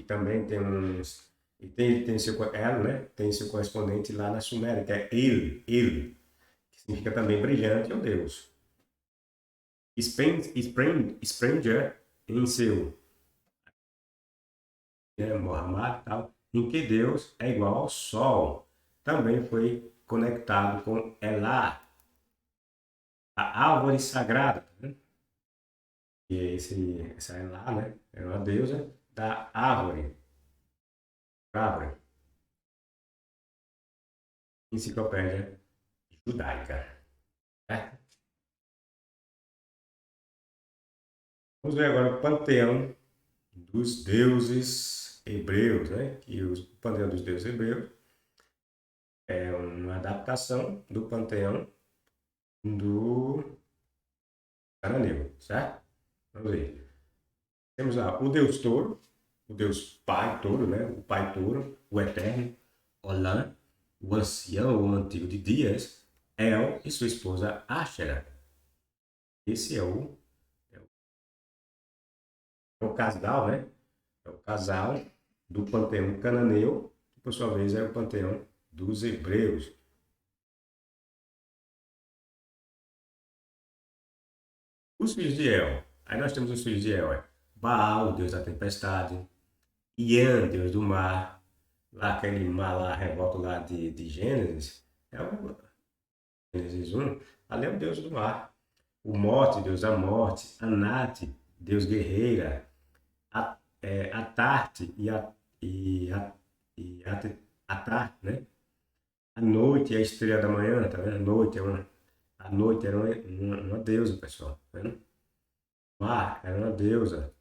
também tem uns. E tem seu, ela, né? Tem seu correspondente lá na Suméria, que é ele, que significa também brilhante ou Deus. Sprenger, em seu, né, Muhammad, tal, em que Deus é igual ao Sol, também foi conectado com Elá, a árvore sagrada, né? E essa Elá, né? É uma deusa da árvore, enciclopédia judaica. Né? Vamos ver agora o panteão dos deuses hebreus, né? Que o panteão dos deuses hebreus é uma adaptação do panteão do cananeu, certo? Vamos ver. Temos lá o deus touro, o deus pai touro, né? O pai touro, o eterno, Olã, o ancião ou antigo de dias, El e sua esposa Ashera. Esse é o casal, né? É o casal do panteão cananeu, que por sua vez é o panteão dos hebreus. Os filhos de El. Aí nós temos os filhos de El. Baal, o deus da tempestade. Ian, deus do mar. Lá aquele mar lá, revolto lá de Gênesis. É o Gênesis 1. Ali é o deus do mar. O Morte, deus da morte. Anate, deus guerreira. Atarte e, a, Atarte, né? A noite é a estrela da manhã, tá vendo? A noite era uma deusa, pessoal, tá vendo? Mar era uma deusa.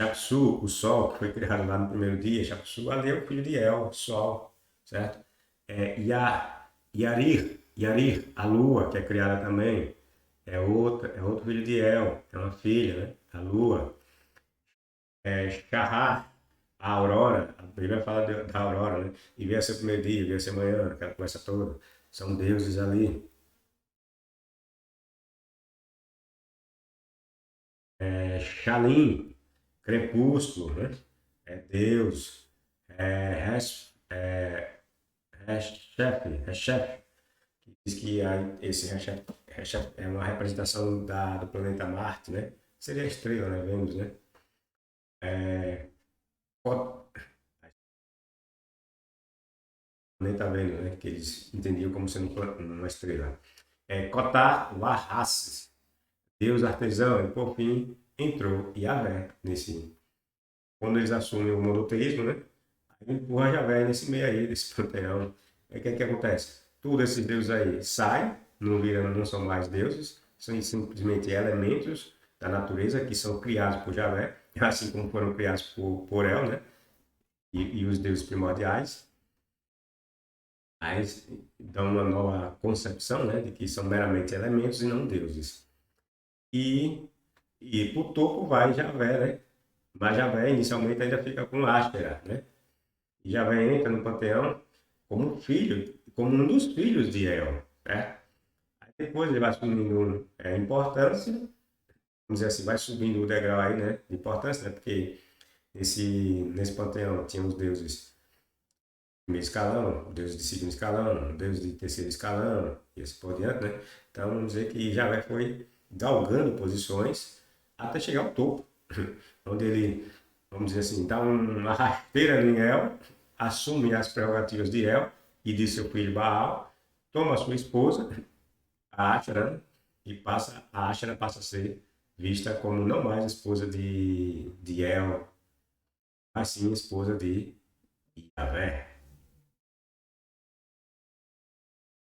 Japsu, o sol, que foi criado lá no primeiro dia, Japsu, ali é o filho de El, sol, certo? Yarir, a lua, que é criada também, é outro filho de El, é uma filha, né? A lua. Shahar, a aurora, a Bíblia fala da aurora, né? E veio a ser o primeiro dia, veio a ser amanhã, aquela conversa toda. São deuses ali. Shalim, crepúsculo, né? É Deus. Reshef, que diz que esse Reshef é uma representação do planeta Marte, né? Seria a estrela, né? Vênus, né? nem tá vendo, né? Que eles entendiam como sendo uma estrela. Cotar Warhasses, Deus artesão, e por fim entrou Yahvé nesse. Quando eles assumem o monoteísmo, né? Aí empurra Yahvé nesse meio aí, desse panteão. Aí o que acontece? Todos esses deuses aí saem, não são mais deuses, são simplesmente elementos da natureza que são criados por Yahvé, assim como foram criados por El, né? E os deuses primordiais. Mas dão uma nova concepção, né? De que são meramente elementos e não deuses. E, e por topo vai Javé, né? Mas Javé inicialmente ainda fica com Áspera, né? E Javé entra no panteão como filho, como um dos filhos de El, né? Aí depois ele vai assumindo importância, vamos dizer assim, vai subindo o degrau aí, né? De importância, né? Porque nesse panteão tinha os deuses de primeiro escalão, deuses de segundo escalão, deuses de terceiro escalão, e assim por diante, né? Então vamos dizer que Javé foi galgando posições até chegar ao topo, onde ele, vamos dizer assim, dá uma rasteira em El, assume as prerrogativas de El e de seu filho Baal, toma a sua esposa, a Ashera, né? E a Ashera passa a ser vista como não mais esposa de El, mas sim esposa de Yahvé.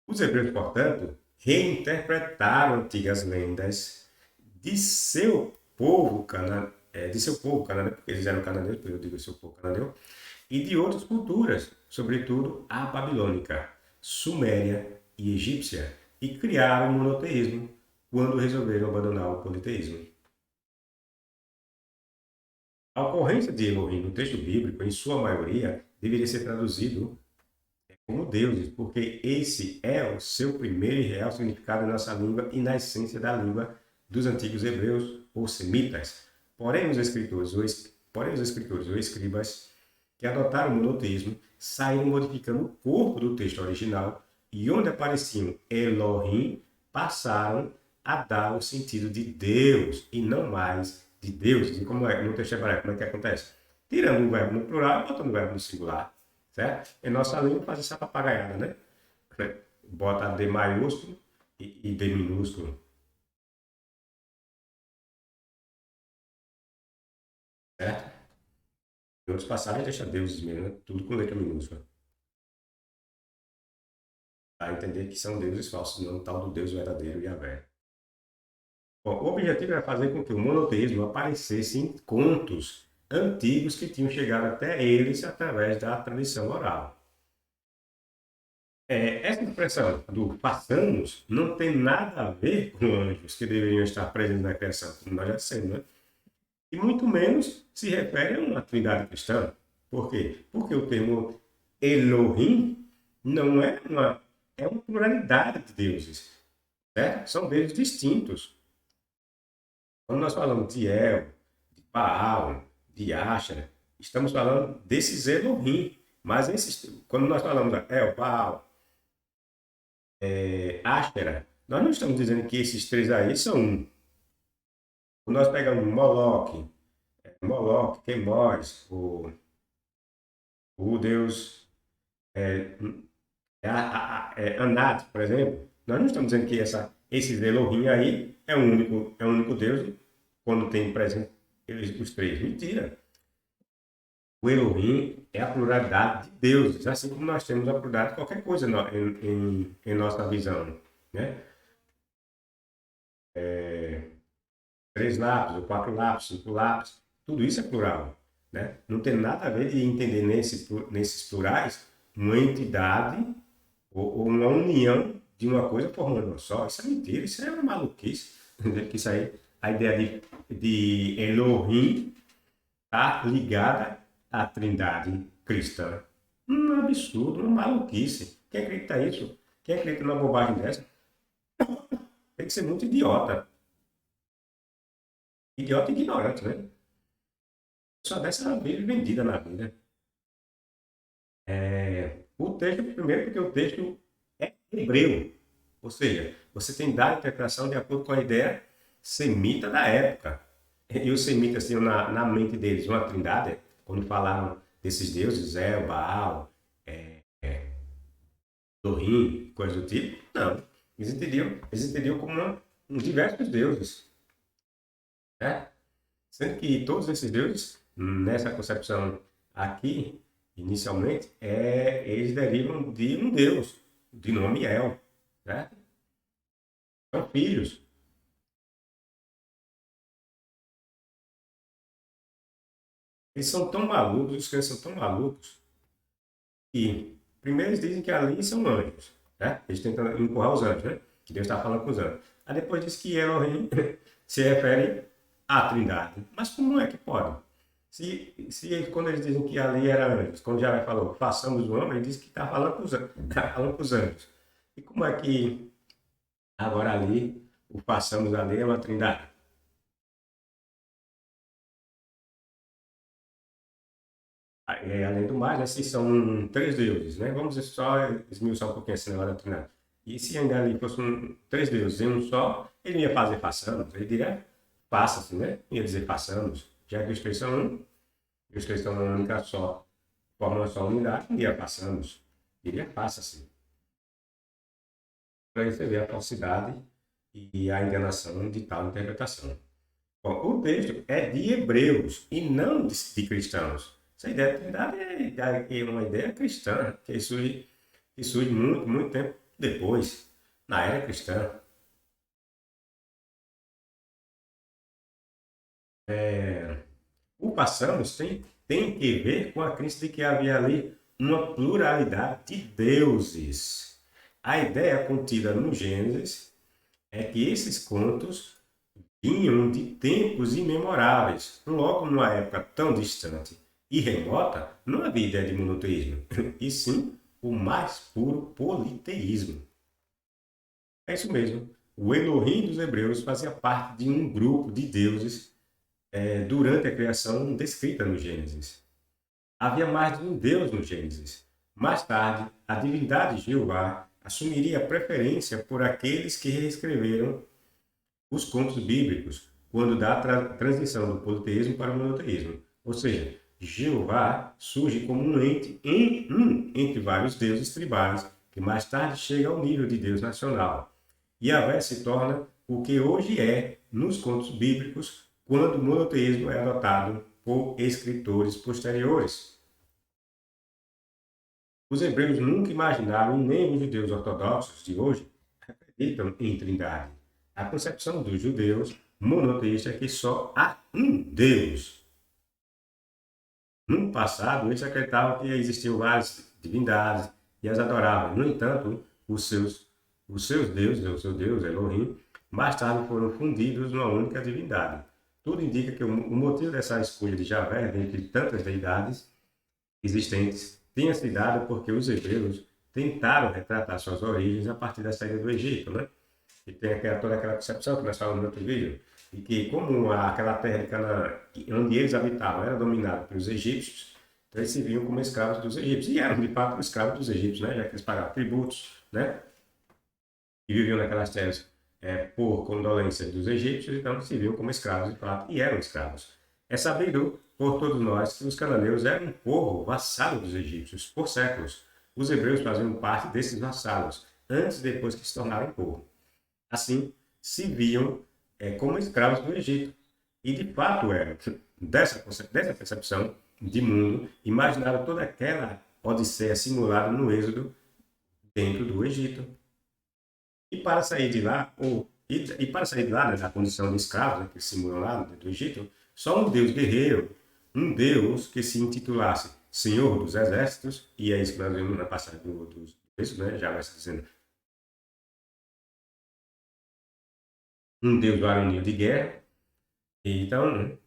Os hebreus, portanto, reinterpretaram antigas lendas de seu povo cananeu, porque eles eram cananeus, eu digo seu povo cananeu, e de outras culturas, sobretudo a babilônica, suméria e egípcia, e criaram o monoteísmo quando resolveram abandonar o politeísmo. A ocorrência de Elohim no texto bíblico, em sua maioria, deveria ser traduzido como deuses, porque esse é o seu primeiro e real significado na nossa língua e na essência da língua dos antigos hebreus ou semitas. Porém, os escritores ou escribas que adotaram o monoteísmo saíram modificando o corpo do texto original e onde apareciam Elohim passaram a dar o sentido de Deus e não mais de Deus. E como é no texto hebraico, como é que acontece? Tirando um verbo no plural e botando um verbo no singular. Certo? Em nossa língua faz essa papagaiada, né? Bota D maiúsculo e D minúsculo. Certo? Em outras passagens deixa deuses mesmo, né? Tudo com letra minúscula. Para entender que são deuses falsos, não o tal do Deus verdadeiro Yahvé. Bom, o objetivo era fazer com que o monoteísmo aparecesse em contos antigos que tinham chegado até eles através da tradição oral. Essa expressão do façamos não tem nada a ver com anjos que deveriam estar presentes na criação, como nós já dissemos, né? E muito menos se refere a uma trindade cristã. Por quê? Porque o termo Elohim não é uma pluralidade de deuses, certo? São deuses distintos. Quando nós falamos de El, de Baal, de Ashera, estamos falando desses Elohim. Mas quando nós falamos de El, Baal, Ashera, nós não estamos dizendo que esses três aí são um. Quando nós pegamos Moloch, Quemós, o deus é, Anat, por exemplo, nós não estamos dizendo que esses Elohim aí é um único Deus quando tem presente os três. Mentira. O Elohim é a pluralidade de deuses, assim como nós temos a pluralidade de qualquer coisa em nossa visão. Né? Três lápis, ou quatro lápis, cinco lápis, tudo isso é plural. Né? Não tem nada a ver de entender nesses plurais uma entidade ou uma união de uma coisa formando uma só. Isso é mentira, isso é uma maluquice. Que isso aí, a ideia de Elohim está ligada à trindade cristã. Um absurdo, uma maluquice. Quem acredita nisso? Quem acredita numa bobagem dessa? Tem que ser muito idiota. Idiota e ignorante, né? Só dessa Bíblia vendida na vida. O texto, primeiro, porque o texto é hebreu. Ou seja, você tem dado a interpretação de acordo com a ideia semita da época. E os semitas tinham na mente deles uma trindade, quando falaram desses deuses, Baal, Elohim, coisa do tipo. Não. Eles entendiam como diversos deuses. Né? Sendo que todos esses deuses, nessa concepção aqui, inicialmente, eles derivam de um deus, de nome El. Né? São filhos. Eles são tão malucos, os crentes são tão malucos, que primeiro eles dizem que ali são anjos. Né? Eles tentam empurrar os anjos, né? Que Deus está falando com os anjos. Aí depois diz que Elohim se refere à Trindade. Mas como é que pode? Quando eles dizem que ali era anjos, quando já falou, façamos o homem, ele diz que está falando com os anjos. Tá falando com os anjos. E como é que agora ali, o façamos ali é uma trindade? Além do mais, assim, são três deuses, né? Vamos só esmiuçar um pouquinho esse negócio da trindade. E se ainda ali fossem três deuses em um só, ele não ia fazer façamos, ele diria faça-se, né? Não ia dizer façamos, já que os três são um, e os três estão numa única só, formam uma só unidade, não ia façamos, diria faça-se. Para você ver a falsidade e a enganação de tal interpretação. Bom, o texto é de hebreus e não de cristãos. Essa ideia de trindade é uma ideia cristã, que surge muito, muito tempo depois, na era cristã. O passamos tem que ver com a crença de que havia ali uma pluralidade de deuses. A ideia contida no Gênesis é que esses contos vinham de tempos imemoráveis. Logo, numa época tão distante e remota, não havia ideia de monoteísmo, e sim o mais puro politeísmo. É isso mesmo. O Elohim dos hebreus fazia parte de um grupo de deuses durante a criação descrita no Gênesis. Havia mais de um deus no Gênesis. Mais tarde, a divindade Jeová assumiria a preferência por aqueles que reescreveram os contos bíblicos quando dá a transição do politeísmo para o monoteísmo. Ou seja, Jeová surge como um ente entre vários deuses tribais, que mais tarde chega ao nível de Deus nacional. Yahvé se torna o que hoje é nos contos bíblicos, quando o monoteísmo é adotado por escritores posteriores. Os hebreus nunca imaginaram, e nem os judeus ortodoxos de hoje acreditam em trindade. A concepção dos judeus monoteísta é que só há um Deus. No passado, eles acreditavam que existiam várias divindades e as adoravam. No entanto, os seus deuses, o seu Deus, Elohim, mais tarde foram fundidos numa única divindade. Tudo indica que o motivo dessa escolha de Javé, dentre tantas deidades existentes, tenha se dado porque os hebreus tentaram retratar suas origens a partir da saída do Egito, né? E tem toda aquela concepção que nós falamos no outro vídeo, e que como aquela terra de Canaã, onde eles habitavam, era dominada pelos egípcios, então eles se viam como escravos dos egípcios, e eram de fato escravos dos egípcios, né? Já que eles pagavam tributos, né? E viviam naquelas terras por condolência dos egípcios, então se viam como escravos de fato, e eram escravos. É sabido por todos nós que os cananeus eram um povo vassalo dos egípcios por séculos. Os hebreus faziam parte desses vassalos, antes e depois que se tornaram povo. Assim, se viam como escravos do Egito. E de fato eram. Dessa percepção de mundo, imaginaram toda aquela odisseia simulada no êxodo dentro do Egito. E para sair de lá, para sair de lá, né, da condição de escravos, né, que simulam lá dentro do Egito, só um Deus guerreiro, um Deus que se intitulasse Senhor dos Exércitos, e é isso que nós vimos na passagem do Êxodo, né, já vai se dizendo, um Deus varonil de guerra. Então,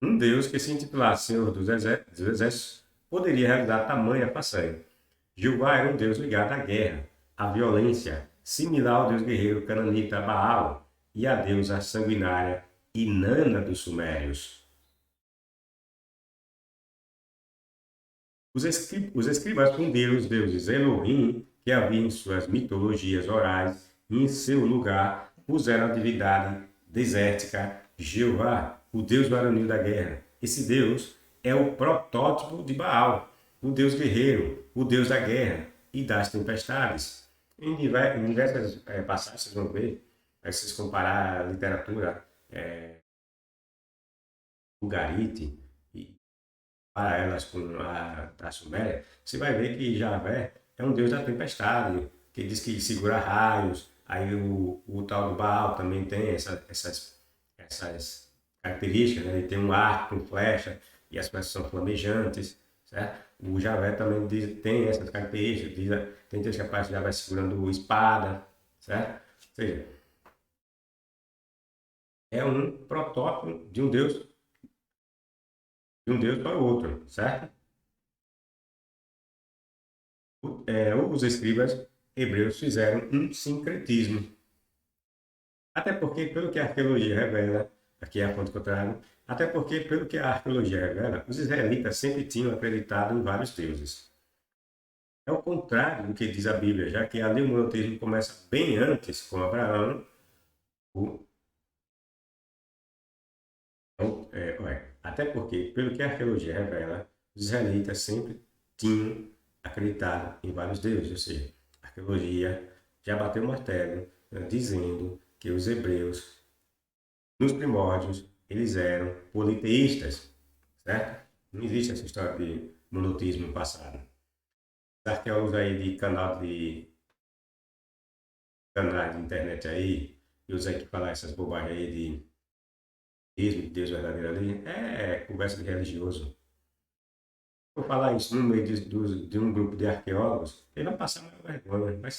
um Deus que se intitulasse Senhor dos Exércitos poderia realizar tamanha façanha. Jeová era um Deus ligado à guerra, à violência, similar ao Deus guerreiro cananita Baal e à deusa sanguinária Inanna dos Sumérios. Os escribas fundiram os deuses Elohim, que havia em suas mitologias orais, e em seu lugar puseram a divindade desértica Jeová, o deus varonil da guerra. Esse deus é o protótipo de Baal, o deus guerreiro, o deus da guerra, e das tempestades. Em diversas passagens vocês vão ver, aí vocês comparar a literatura Ugarite e para elas com a da Suméria, você vai ver que Javé é um deus da tempestade, que diz que segura raios, aí o tal do Baal também tem essas características, né? Ele tem um arco com flecha e as flechas são flamejantes, certo? O Javé também tem essas características, tem texto que aparece Javé segurando espada, certo? Ou seja, é um protótipo de um deus para o outro, certo? Os escribas hebreus fizeram um sincretismo. Até porque, pelo que a arqueologia revela, aqui é a fonte que eu trago, até porque, pelo que a arqueologia revela, os israelitas sempre tinham acreditado em vários deuses. É o contrário do que diz a Bíblia, já que ali o monoteísmo começa bem antes com Abraão. O, Até porque, pelo que a arqueologia revela, os israelitas sempre tinham acreditado em vários deuses, ou seja, a arqueologia já bateu o martelo, né, dizendo que os hebreus, nos primórdios, eles eram politeístas, certo? Não existe essa história de monoteísmo no passado. Os arqueólogos aí de canais de internet aí, e os aí que falam essas bobagens aí de Deus verdadeiro ali, é conversa de religioso. Vou falar isso no meio de um grupo de arqueólogos, ele vai passar uma vergonha, como é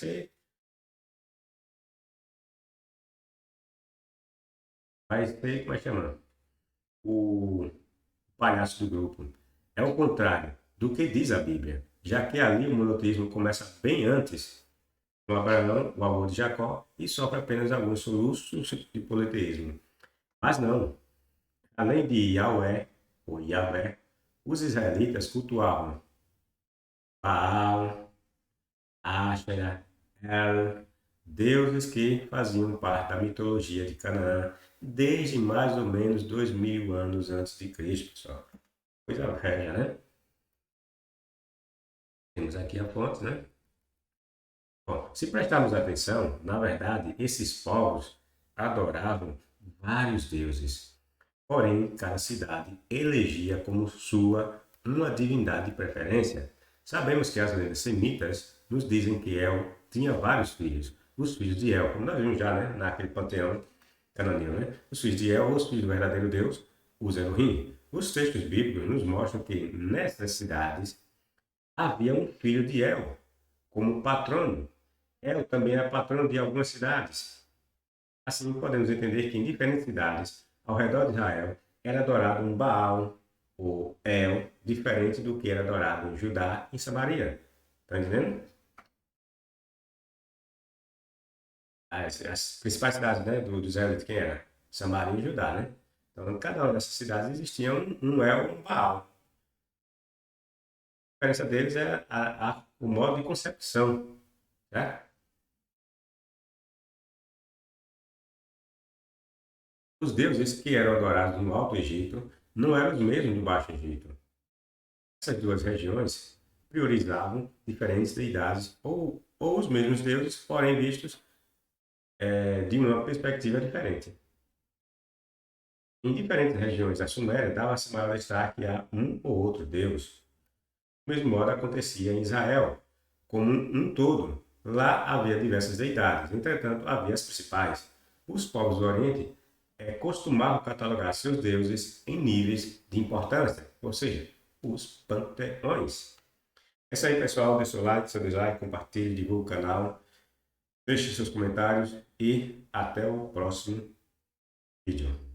que chama? O palhaço do grupo. É o contrário do que diz a Bíblia, já que ali o monoteísmo começa bem antes, com Abraão, o avô de Jacó, e sofre apenas alguns soluços de politeísmo. Mas não, além de Yahweh, ou Yahvé, os israelitas cultuavam Baal, Ashera, El, deuses que faziam parte da mitologia de Canaã desde mais ou menos 2000 anos antes de Cristo, pessoal. Coisa velha, né? Temos aqui a fonte, né? Bom, se prestarmos atenção, na verdade, esses povos adoravam vários deuses. Porém, cada cidade elegia como sua uma divindade de preferência. Sabemos que as lendas semitas nos dizem que El tinha vários filhos. Os filhos de El, como nós vimos já, né, naquele panteão cananeu, né? Os filhos de El, os filhos do verdadeiro Deus, os Elohim. Os textos bíblicos nos mostram que nessas cidades havia um filho de El como patrono. El também era patrono de algumas cidades. Assim, podemos entender que em diferentes cidades ao redor de Israel era adorado um Baal ou El, diferente do que era adorado em Judá e Samaria. Está entendendo? As principais cidades, né, dos israelitas, quem era? Samaria e Judá, né? Então, em cada uma dessas cidades existia um El e um Baal. A diferença deles é o modo de concepção, né? Os deuses que eram adorados no Alto Egito não eram os mesmos do Baixo Egito. Essas duas regiões priorizavam diferentes deidades ou os mesmos deuses, porém vistos de uma perspectiva diferente. Em diferentes regiões da Suméria, dava-se maior destaque a um ou outro deus. Do mesmo modo acontecia em Israel, como um todo. Lá havia diversas deidades, entretanto, havia as principais. Os povos do Oriente costumavam catalogar seus deuses em níveis de importância, ou seja, os panteões. É isso aí, pessoal. Deixe seu like, seu dislike, compartilhe, divulgue o canal, deixe seus comentários e até o próximo vídeo.